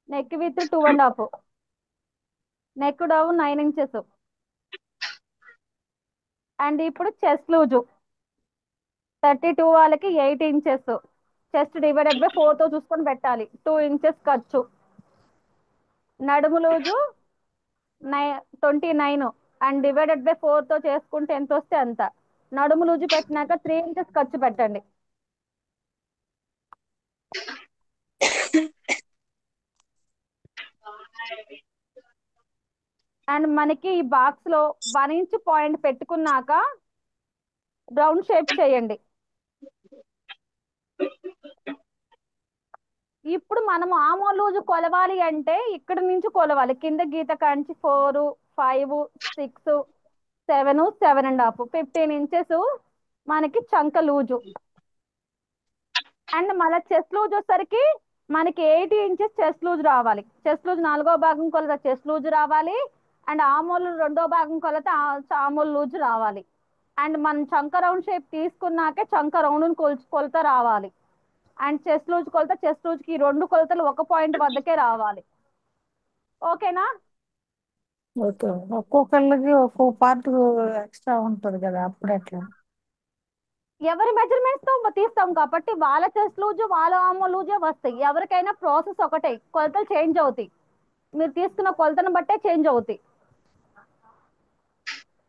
Neck with 2.5. Neck down 9 inches. And ఇప్పుడు చెస్ట్ లూజు 32 వాళ్ళకి 8 ఇంచెస్. చెస్ట్ డివైడెడ్ బై 4తో చూసుకొని పెట్టాలి. 2 ఇంచెస్ ఖర్చు. నడుము లూజు 29 అండ్ డివైడెడ్ బై 4తో చేసుకుంటే ఎంత వస్తే అంత. నడుము లూజు పెట్టినాక 3 ఇంచెస్ ఖర్చు పెట్టండి. అండ్ మనకి ఈ బాక్స్ లో 1 ఇంచ్ పాయింట్ పెట్టుకున్నాక రౌండ్ షేప్ చేయండి. ఇప్పుడు మనము ఆమో లూజు కొలవాలి అంటే ఇక్కడ నుంచి కొలవాలి. కింద గీత కాంచి 4, 5, 6, 7, 7.5, 15 ఇంచెస్ మనకి చంక లూజు. అండ్ మళ్ళీ చెస్ట్ లూజ్ వచ్చేసరికి మనకి 80 ఇంచెస్ చెస్ట్ లూజ్ రావాలి. చెస్ట్ లూజ్ 4వ భాగం కొలత చెస్ట్ లూజ్ రావాలి. అండ్ ఆమోలు రెండో భాగం కొలత ఆమోలు లూజ్ రావాలి. అండ్ మనం చంక రౌండ్ షేప్ తీసుకున్నాకే చంక రౌండ్ కొలత రావాలి. అండ్ చెస్ట్ లూజ్ కొలత చెస్ట్ లూజ్ కి రెండు కొలతలు ఒక పాయింట్ వద్దకే రావాలి. ఓకేనా? ఓకే, ఒక్కొక్కళ్ళకి ఒక్కో పార్ట్ ఎక్స్ట్రా ఉంటది కదా, అప్పుడు ఎట్లా? ఎవరి మెజర్మెంట్స్ తో తీస్తాం కాబట్టి వాళ్ళ చెస్ట్ లూజ్ వాళ్ళ ఆమో లూజే వస్తాయి. ఎవరికైనా ప్రాసెస్ ఒకటే, కొలతలు చేంజ్ అవుతాయి. మీరు తీసుకున్న కొలతను బట్టే చేంజ్ అవుతాయి.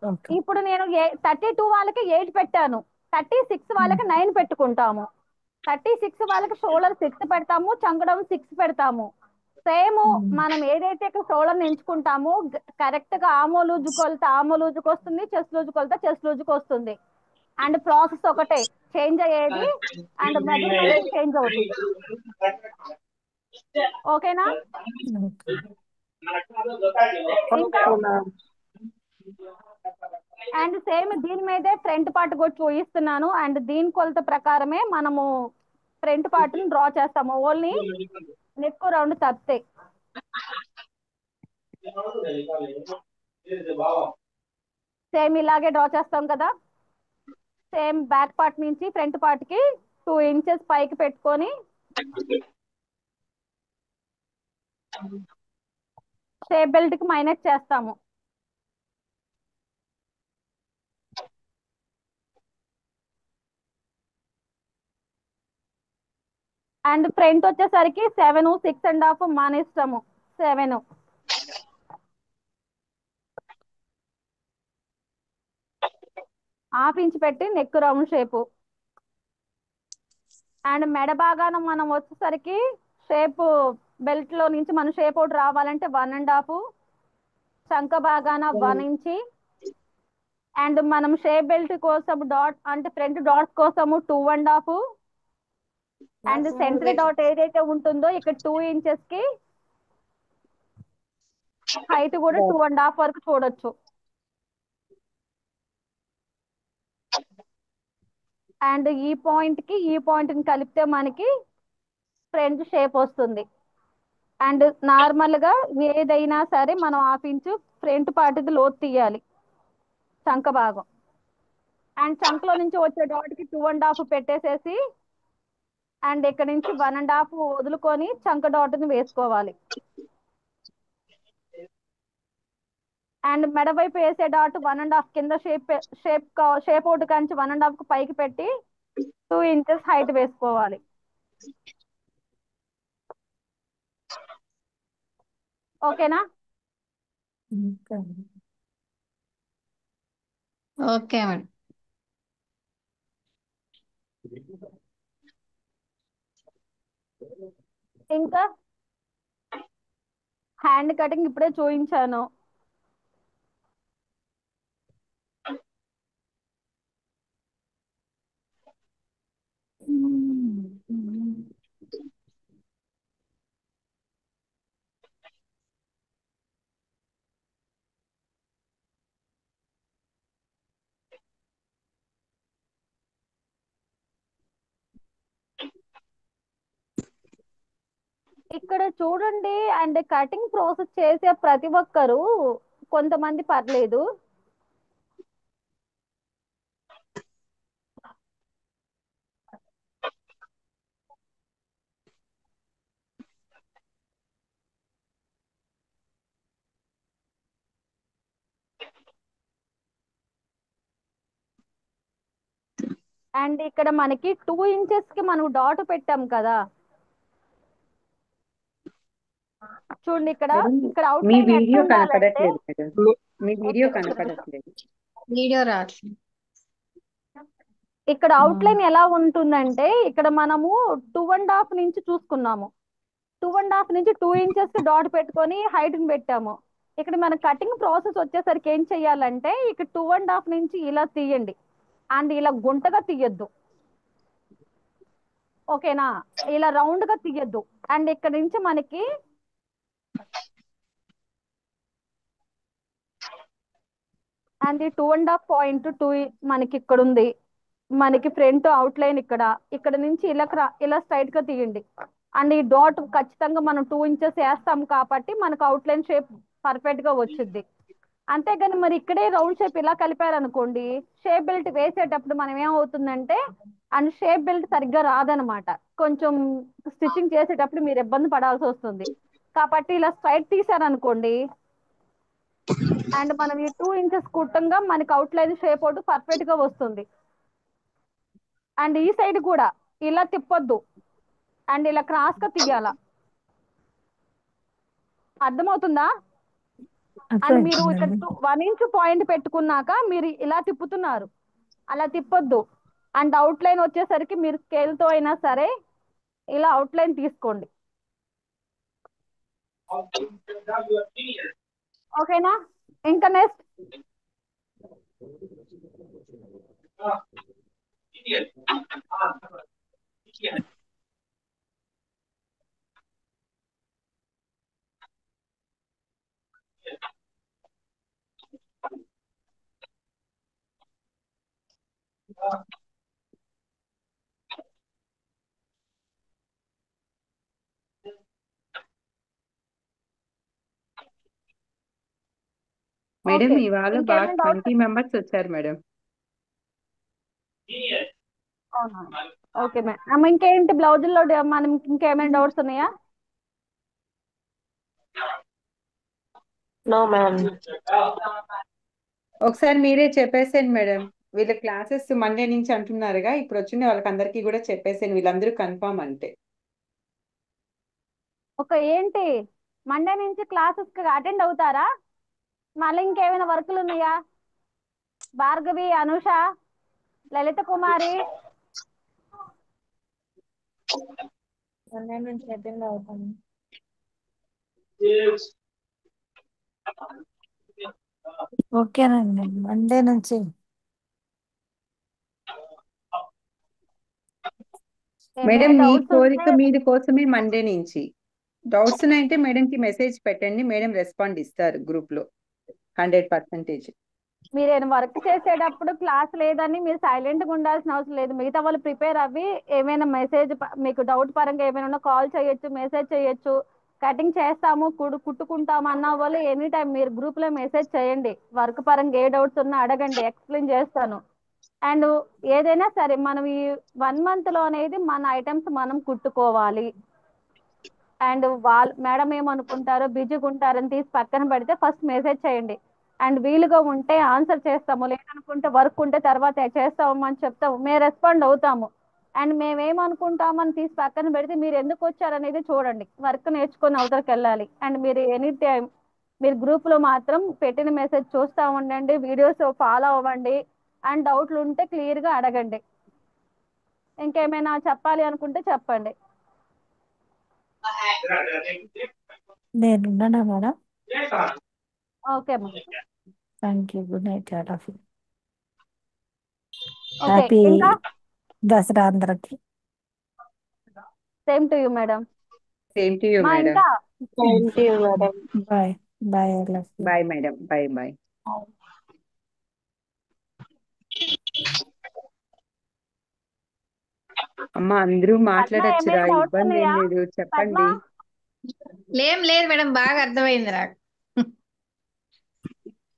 ఓకే. ఇప్పుడు నేను 32 వాళ్ళకి 8 పెట్టాను, 36 వాళ్ళకి 9 పెట్టుకుంటాము. 36 వాళ్ళకి షోల్డర్ 6 పెడతాము, చంకడం 6 పెడతాము. సేమ్ మనం ఏదైతే షోల్డర్ ఎంచుకుంటామో కరెక్ట్ గా ఆమో లూజ్ కొలత ఆమో లూజుకి వస్తుంది, చెస్ట్ లూజ్ కొలత చెస్ట్ లూజుకి వస్తుంది. అండ్ ప్రాసెస్ ఒకటే, చేంజ్ అయ్యేది అండ్ మెజర్మెంట్స్ చేంజ్ అవుతాయి. ఓకేనా? ఇంకా అండ్ సేమ్ దీని మీదే ఫ్రంట్ పార్ట్ కూడా చూపిస్తున్నాను. అండ్ దీని కొలత ప్రకారమే మనము ఫ్రంట్ పార్ట్ ని డ్రా చేస్తాము. ఓన్లీ నెక్ రౌండ్ తప్పితే సేమ్ ఇలాగే డ్రా చేస్తాం కదా. సేమ్ బ్యాక్ పార్ట్ నుంచి ఫ్రంట్ పార్ట్ కి 2 ఇంచెస్ పైకి పెట్టుకొని షేప్ బెల్ట్ కి మైనస్ చేస్తాము. అండ్ ఫ్రంట్ వచ్చేసరికి 7, 6.5 మన ఇష్టము. 7 హాఫ్ ఇంచ్ పెట్టి నెక్ రౌండ్ షేపు. అండ్ మెడ భాగాన మనం వచ్చేసరికి షేప్ బెల్ట్ లో నుంచి మన షేప్ అవుట్ రావాలంటే 1.5, చంక భాగాన 1 ఇంచి. అండ్ మనం షేప్ బెల్ట్ కోసం డాట్ అంటే ఫ్రంట్ డాట్స్ కోసము 2.5. అండ్ సెంటర్ డాట్ ఏదైతే ఉంటుందో ఇక్కడ 2 ఇంచెస్ కి హైట్ కూడా 2.5 వరకు చూడొచ్చు. అండ్ ఈ పాయింట్ కి ఈ పాయింట్ ని కలిపితే మనకి ఫ్రంట్ షేప్ వస్తుంది. అండ్ నార్మల్ గా ఏదైనా సరే మనం హాఫ్ ఇంచు ఫ్రంట్ పార్ట్ లోతు తీయాలి చంక భాగం. అండ్ చంకలో నుంచి వచ్చే డాట్ కి 2.5 పెట్టేసేసి అండ్ ఇక్కడ నుంచి 1.5 వదులుకొని చంక డాట్ ని వేసుకోవాలి. అండ్ మెడ వైపు వేసే డాట్ 1.5 కింద షేప్ అవుట్ కంచి 1.5 పైకి పెట్టి 2 ఇంచెస్ హైట్ వేసుకోవాలి. ఓకేనా? Okay madam. ఇంకా హ్యాండ్ కటింగ్ ఇప్పుడే చూపించాను. ఇక్కడ చూడండి, అండ్ కటింగ్ ప్రాసెస్ చేసే ప్రతి ఒక్కరు కొంతమంది పర్లేదు, అండ్ ఇక్కడ మనకి 2 ఇంచెస్ కి మనం డాట్ పెట్టాం కదా. చూడండి ఇక్కడ ఇక్కడ అవుట్ మీ లైన్ వీడియో ఎట్లుండాలంటే కనపడట్లేదు మేడం, మీ వీడియో కనపడట్లేదు. వీడియో రావట్లేదు. ఇక్కడ అవుట్ లైన్ ఎలా ఉంటుందంటే ఇక్కడ మనము 2.5 నుంచి చూసుకున్నాము. 2.5 నుంచి 2 ఇంచెస్ కి డాట్ పెట్టుకొని హైట్ ని పెట్టాము. ఇక్కడ మన కటింగ్ ప్రాసెస్ వచ్చేసరికి ఏం చెయ్యాలంటే ఇక్కడ 2.5 నుంచి ఇలా తీయండి అండ్ ఇలా గుంటగా తీయద్దు. ఓకేనా? ఇలా రౌండ్ గా తీయద్దు. అండ్ ఇక్కడ నుంచి మనకి అండ్ 2.5 పాయింట్ 2 మనకి ఇక్కడ ఉంది. మనకి ఫ్రంట్ అవుట్ లైన్ ఇక్కడ ఇక్కడ నుంచి ఇలా స్ట్రైట్ గా తీయండి. అండ్ ఈ డాట్ ఖచ్చితంగా మనం 2 ఇంచెస్ వేస్తాం కాబట్టి మనకు అవుట్ లైన్ షేప్ పర్ఫెక్ట్ గా వచ్చింది. అంతేగాని మరి ఇక్కడే రౌండ్ షేప్ ఇలా కలిపారనుకోండి, షేప్ బెల్ట్ వేసేటప్పుడు మనం ఏమవుతుందంటే అండ్ షేప్ బెల్ట్ సరిగ్గా రాదనమాట. కొంచెం స్టిచ్చింగ్ చేసేటప్పుడు మీరు ఇబ్బంది పడాల్సి వస్తుంది. కాబట్టి ఇలా స్ట్రైట్ తీసారనుకోండి, అండ్ మనం ఈ 2 ఇంచెస్ కుట్టంగా మనకి అవుట్లైన్ షేప్ ఒకటి పర్ఫెక్ట్ గా వస్తుంది. అండ్ ఈ సైడ్ కూడా ఇలా తిప్పొద్దు, అండ్ ఇలా క్రాస్ గా తీయాల. అర్థమవుతుందా? అండ్ మీరు ఇక్కడ అర్థమైందండి. 1 ఇంచ్ పాయింట్ పెట్టుకున్నాక మీరు ఇలా తిప్పుతున్నారు, అలా తిప్పొద్దు. అండ్ అవుట్ లైన్ వచ్చేసరికి మీరు స్కేల్ తో అయినా సరే ఇలా అవుట్ లైన్ తీసుకోండి. ఓకేనా? ఇంకా నెక్స్ట్ మేడం ఓకే, ఇవాళ బాగా ఇంకేమైనా డౌట్స్? 20 మెంబర్స్ వచ్చారు మేడం. అవునా? Okay madam. ఇంకేంటి బ్లౌజుల్లో మనం ఇంకేమైనా డౌట్స్ ఉన్నాయా? No ma'am. ఒకసారి మీరే చెప్పేసేయండి మేడం. వీళ్ళ క్లాసెస్ మండే నుంచి అంటున్నారుగా, ఇప్పుడు వచ్చిన వాళ్ళకి అందరికీ కూడా చెప్పేసాను, వీళ్ళందరూ కన్ఫామ్ అంటే. ఒక ఏంటి మండే నుంచి క్లాసెస్ కి అటెండ్ అవుతారా? మళ్ళీ ఇంకేమైనా వర్కులు ఉన్నాయా? భార్గవి, అనుష, లలిత కుమారి, మండే నుంచి అటెండ్ అవుతాను. ఓకేనండి, మండే నుంచి. మేడం ఏమైనా మీ డౌట్స్ కోరిక ఉంటే మీది కోసమే మండే నుంచి. డౌట్స్ అయితే మేడం కి మెసేజ్ పెట్టండి, మేడం రెస్పాండ్ ఇస్తారు గ్రూప్ లో 100%. మీరు ఏమైనా వర్క్ చేసేటప్పుడు క్లాస్ లేదని మీరు సైలెంట్ గా ఉండాల్సిన అవసరం లేదు. మిగతా వాళ్ళు ప్రిపేర్ అవ్వి ఏమైనా మెసేజ్ మీకు డౌట్ పరంగా ఏమైనా ఉన్నా కాల్ చేయొచ్చు, మెసేజ్ చేయొచ్చు. కటింగ్ చేస్తాము, కుట్టుకుంటాము అన్న వాళ్ళు ఎనీ టైం మీరు గ్రూప్ లో మెసేజ్ చేయండి. వర్క్ పరంగా ఏ డౌట్స్ ఉన్నా అడగండి, ఎక్స్ప్లెయిన్ చేస్తాను. అండ్ ఏదైనా సరే మనం ఈ 1 month లో అనేది మన ఐటమ్స్ మనం కుట్టుకోవాలి. అండ్ వాళ్ళు మేడం ఏమనుకుంటారో బిజీగా ఉంటారని తీసి పక్కన పెడితే ఫస్ట్ మెసేజ్ చేయండి. అండ్ వీలుగా ఉంటే ఆన్సర్ చేస్తాము, లేదనుకుంటే వర్క్ ఉంటే తర్వాత చేస్తాము అని చెప్తాము, మేము రెస్పాండ్ అవుతాము. అండ్ మేమేమనుకుంటామని తీసి పక్కన పెడితే మీరు ఎందుకు వచ్చారనేది చూడండి. వర్క్ నేర్చుకొని అవతలకి వెళ్ళాలి. అండ్ మీరు ఎనీ టైం మీరు గ్రూప్లో మాత్రం పెట్టిన మెసేజ్ చూస్తూ ఉండండి, వీడియోస్ ఫాలో అవ్వండి. అండ్ డౌట్లు ఉంటే క్లియర్గా అడగండి. ఇంకేమైనా చెప్పాలి అనుకుంటే చెప్పండి. నేనున్నానా మేడం? ఓకే అమ్మా. Thank you. Good night all of you. Okay, happy ఇంకా దసరా అందరికి. Same to you madam. Same to you మా మేడం. ఇంకా thank you madam. Bye bye all of you. Bye madam, bye bye. అమ్మ అందరూ పద్మ మాట్లాడొచ్చురా, ఏమైనా doubts ఇబ్బంది ఏం ఉన్నాయా? లేదు, పద్మ చెప్పండి. లేదు మేడం, బాగా అర్థమైంది నాకు.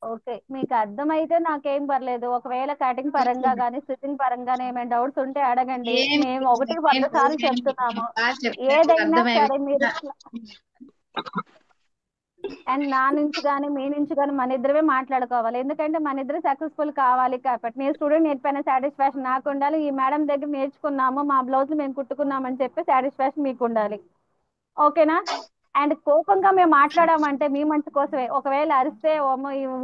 ఓకే, మీకు అర్థమైతే నాకేం పర్లేదు. ఒకవేళ కటింగ్ పరంగా కానీ స్టిచ్చింగ్ పరంగానే ఏమైనా డౌట్స్ ఉంటే అడగండి. ఏం మేము ఒకటికి 100 సార్లు చెప్తున్నాము. బాగా చెప్పారు, ఏదైనా అర్థమయ్యే సరే మీరు అండ్ నా నుంచి కానీ మీ నుంచి కానీ మన ఇద్దరమే మాట్లాడుకోవాలి. ఎందుకంటే మన ఇద్దరు సక్సెస్ఫుల్ కావాలి. కాబట్టి నేను స్టూడెంట్ నేర్పైన సాటిస్ఫాక్షన్ నాకు ఉండాలి, ఈ మేడం దగ్గర నేర్చుకున్నాము, మా బ్లౌజ్ మేము కుట్టుకున్నామని చెప్పి సాటిస్ఫాక్షన్ మీకు ఉండాలి. ఓకేనా? అండ్ కోపంగా మేము మాట్లాడామంటే మీ మంచి కోసమే. ఒకవేళ అరిస్తే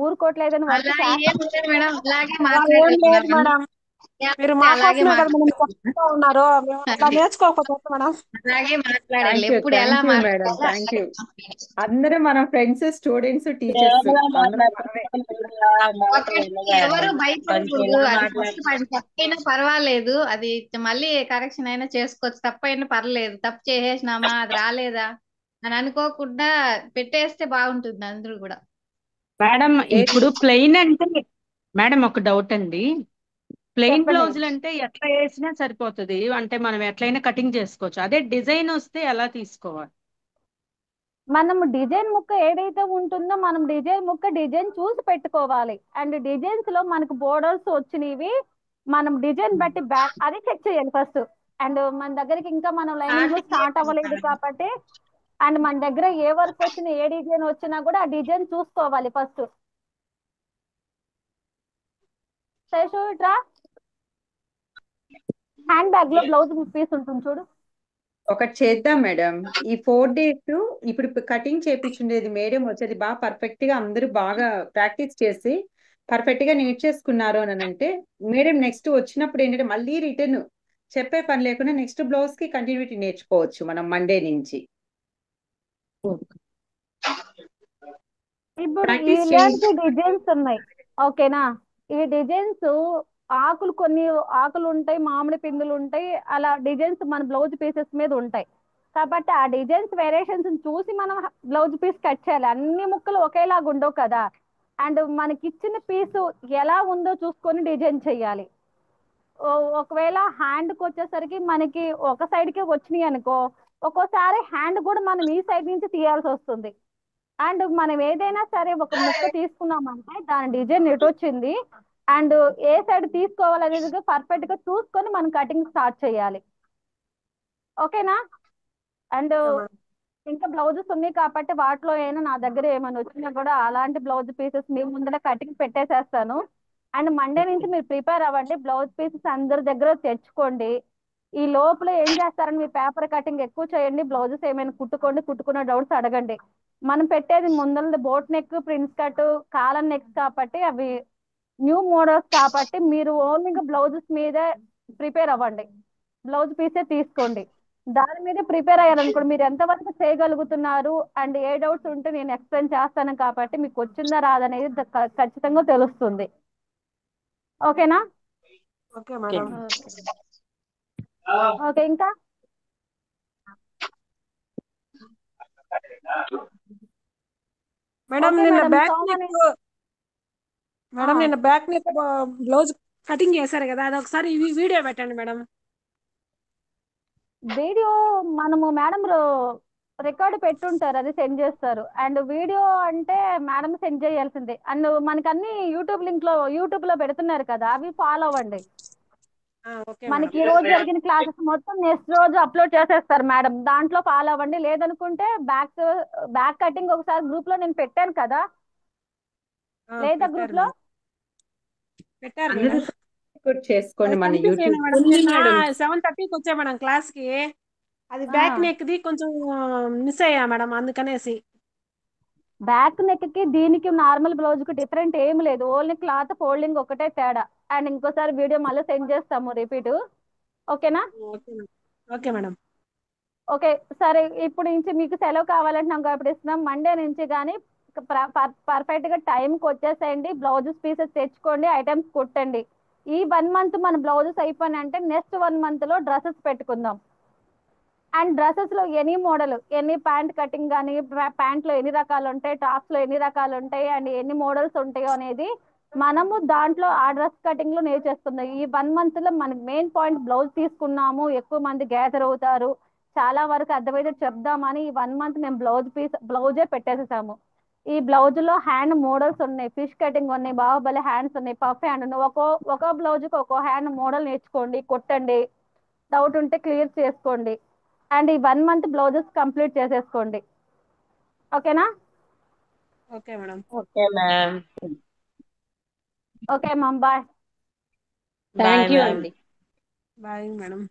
ఊరుకోవట్లేదని వర్క్ అలా ఏం చేస్తాం. లేదు మేడం, అలాగే అలా ఏం లేదు మాట్లాడారు. మేడం. మీరు మా అలాగే కోసమే కదా మనం మాట్లాడారు. కొట్టుకుంటూ ఉన్నారు. మేము అట్లా నేర్చుకోకపోతే మేడం. అలాగే మాట్లాడాలి. థ్యాంక్ యూ, ఎప్పుడు ఎలా థ్యాంక్ యూ మేడం, మాట్లాడాలో థ్యాంక్ అలాగే యూ. మాట్లాడాలి. అందరూ మన ఫ్రెండ్స్, స్టూడెంట్స్, టీచర్స్ ప్రేమగా అందరం మనమే. మాట ఒకటి వినగానే ఎవరు కొంచెం భయపడకూడదు. ఇలా అది ఫస్ట్ మాట్లాడుతున్నారు. తప్పైనా పర్వాలేదు, అది మళ్ళీ కరెక్షన్ అయినా చేసుకోవచ్చు. తప్పైనా పర్లేదు, తప్పు చేసేసినామా అది రాలేదా అని అనుకోకుండా పెట్టేస్తే బాగుంటుంది అందరూ కూడా. మేడం ఏది ఇప్పుడు ప్లెయిన్ అంటే, మేడం ఒక డౌట్ అండి. ప్లెయిన్ చెప్పండి. బ్లౌజులు అంటే ఎట్లా వేసినా సరిపోతుంది, అంటే మనం ఎట్లయినా కటింగ్ చేసుకోవచ్చు. అదే డిజైన్ వస్తే ఎలా తీసుకోవాలి? మనం డిజైన్ ముక్క ఏదైతే ఉంటుందో మనం డిజైన్ చూసి పెట్టుకోవాలి. అండ్ డిజైన్స్ లో మనకు బోర్డర్స్ వచ్చినవి మనం డిజైన్ బట్టి బ్యాక్ అది చెక్ చేయాలి ఫస్ట్. అండ్ మన దగ్గరికి ఇంకా మనం లైనింగ్ లో స్టార్ట్ అవ్వలేదు కాబట్టి అండ్ మన దగ్గర ఏ వర్క్ వచ్చినా ఏ డిజైన్ వచ్చినా కూడా ఆ డిజైన్ చూసుకోవాలి ఫస్ట్. శేషు ఇట్రా, హ్యాండ్ బ్యాగ్ లో బ్లౌజ్ పీస్ ఉంటుంది చూడు. ఒకటి చేద్దాం మేడం. ఈ 4 days ఇప్పుడు కటింగ్ చేపించుండేది మేడం వచ్చేది బాగా పర్ఫెక్ట్ గా అందరూ బాగా ప్రాక్టీస్ చేసి పర్ఫెక్ట్ గా నేర్చేసుకున్నారు అని అంటే మేడం నెక్స్ట్ వచ్చినప్పుడు ఏంటంటే మళ్ళీ రిటర్న్ చెప్పే పని లేకుండా నెక్స్ట్ బ్లౌజ్ కి కంటిన్యూటీ నేర్చుకోవచ్చు మనం మండే నుంచి. ఇప్పుడు ప్రాక్టీస్ ఇలాంటి డిజైన్స్ ఉన్నాయి ఓకేనా. ఈ డిజైన్స్ ఆకులు కొన్ని ఆకులు ఉంటాయి, మామిడి పిందులు ఉంటాయి, అలా డిజైన్స్ మన బ్లౌజ్ పీసెస్ మీద ఉంటాయి. కాబట్టి ఆ డిజైన్స్ వేరియేషన్స్ చూసి మనం బ్లౌజ్ పీస్ కట్ చేయాలి. అన్ని ముక్కలు ఒకేలాగా ఉండవు కదా. అండ్ మనకి ఇచ్చిన పీసు ఎలా ఉందో చూసుకొని డిజైన్ చేయాలి. ఒకవేళ హ్యాండ్కి వచ్చేసరికి మనకి ఒక సైడ్కే వచ్చినాయి అనుకో, ఒక్కోసారి హ్యాండ్ కూడా మనం ఈ సైడ్ నుంచి తీయాల్సి వస్తుంది. అండ్ మనం ఏదైనా సరే ఒక ముక్క తీసుకున్నామంటే దాని డిజైన్ ఎటు వచ్చింది అండ్ ఏ సైడ్ తీసుకోవాలనేది పర్ఫెక్ట్ గా చూసుకొని మనం కటింగ్ స్టార్ట్ చేయాలి. ఓకేనా. అండ్ ఇంకా బ్లౌజెస్ ఉన్నాయి కాబట్టి వాటిలో అయినా నా దగ్గర ఏమైనా వచ్చినా కూడా అలాంటి బ్లౌజ్ పీసెస్ మీ ముందర కటింగ్ పెట్టేసేస్తాను. అండ్ మండే నుంచి మీరు ప్రిపేర్ అవ్వండి, బ్లౌజ్ పీసెస్ అందరి దగ్గర తెచ్చుకోండి. ఈ లోపల ఏం చేస్తారని మీ పేపర్ కటింగ్ ఎక్కువ చేయండి, బ్లౌజెస్ ఏమైనా కుట్టుకోండి, కుట్టుకున్న డౌట్స్ అడగండి. మనం పెట్టేది ముందర boat neck, prince cut, caller next కాబట్టి అవి న్యూ మోడల్స్ కాబట్టి మీరు ఓన్లీగా బ్లౌజెస్ మీదే ప్రిపేర్ అవ్వండి, బ్లౌజ్ పీసే తీసుకోండి. దాని మీద ప్రిపేర్ అయ్యారనుకోండి మీరు ఎంతవరకు చేయగలుగుతున్నారు అండ్ ఏ డౌట్స్ ఉంటే నేను ఎక్స్ప్లెయిన్ చేస్తాను కాబట్టి మీకు వచ్చిందా రాదనేది ఖచ్చితంగా తెలుస్తుంది. ఓకేనా. Okay madam. ఓకే ఇంకా మేడం ఓకే నిన్న madam back Somany neck madam నిన్న బ్యాక్ నెక్ బ్లౌజ్ కటింగ్ చేశారు కదా, అది ఒకసారి వీడియో పెట్టండి మేడం. వీడియో మనము మేడం రికార్డు పెట్టుంటారు, అది సెండ్ చేస్తారు. అండ్ వీడియో అంటే మేడం సెండ్ చేయాల్సిందే. అండ్ మనకి అన్ని యూట్యూబ్ లో పెడుతున్నారు కదా, అవి ఫాలో అవ్వండి. మనకి ఈ రోజు జరిగిన క్లాసెస్ మొత్తం నెక్స్ట్ రోజు అప్లోడ్ చేసేస్తారు మేడం, దాంట్లో ఫాలో అవ్వండి. లేదనుకుంటే బ్యాక్ కటింగ్ ఒకసారి గ్రూప్ లో నేను పెట్టాను కదా, లేదా గ్రూప్ లో పెట్టారు అందరూ మేడం. subscribe చేసుకోండి మన కనిపించలేదా యూట్యూబ్. మేడం? నిన్న 7:30కి వచ్చా మేడం క్లాస్ కి, అది బ్యాక్ నెక్ ది కొంచెం మిస్ అయ్యా మేడం అందుకనేసి. బ్యాక్ నెక్ కి దీనికి నార్మల్ బ్లౌజ్ కి డిఫరెంట్ ఏం లేదు, ఓన్లీ క్లాత్ ఫోల్డింగ్ ఒకటే తేడా. అండ్ ఇంకోసారి వీడియో మళ్ళీ సెండ్ చేస్తాము రిపీట్. ఓకేనా. Okay madam. ఓకే సరే, ఇప్పుడు నుంచి మీకు సెలవు కావాలంటే నాకు అప్పుడు ఇస్తున్నాం. మండే నుంచి కానీ పర్ఫెక్ట్ గా టైంకి వచ్చేసేయండి, బ్లౌజెస్ పీసెస్ తెచ్చుకోండి, ఐటమ్స్ కుట్టండి. ఈ 1 month మన బ్లౌజెస్ అయిపోయినంటే నెక్స్ట్ 1 month లో డ్రెస్సెస్ పెట్టుకుందాం. అండ్ డ్రెస్సెస్ లో ఎనీ మోడల్, ఎన్ని ప్యాంట్ కటింగ్ కానీ, ప్యాంట్ లో ఎన్ని రకాలు ఉంటాయి, టాప్స్ లో ఎన్ని రకాలు ఉంటాయి అండ్ ఎన్ని మోడల్స్ ఉంటాయో అనేది మనము దాంట్లో ఆ డ్రెస్ కటింగ్ లో నేర్చేస్తున్నాం. ఈ 1 month లో మనకి మెయిన్ పాయింట్ బ్లౌజ్ తీసుకున్నాము, ఎక్కువ మంది గ్యాదర్ అవుతారు, చాలా వరకు అర్థమైతే చెప్దామని ఈ 1 month మేము బ్లౌజే పెట్టేసేసాము. ఈ బ్లౌజ్ లో హ్యాండ్ మోడల్స్ ఉన్నాయి, ఫిష్ కటింగ్ ఉన్నాయి, బాహుబలి హ్యాండ్స్ ఉన్నాయి, పఫ్ హ్యాండ్ ఉన్నాయి. ఒక్కో బ్లౌజ్ కి ఒక్కో హ్యాండ్ మోడల్ నేర్చుకోండి, కొట్టండి, డౌట్ ఉంటే క్లియర్ చేసుకోండి. అండ్ ఈ 1 month బ్లౌజెస్ కంప్లీట్ చేసేసుకోండి. ఓకేనా. Okay madam. Okay ma'am. Okay ma'am, bye. Thank you అండి. Bye madam.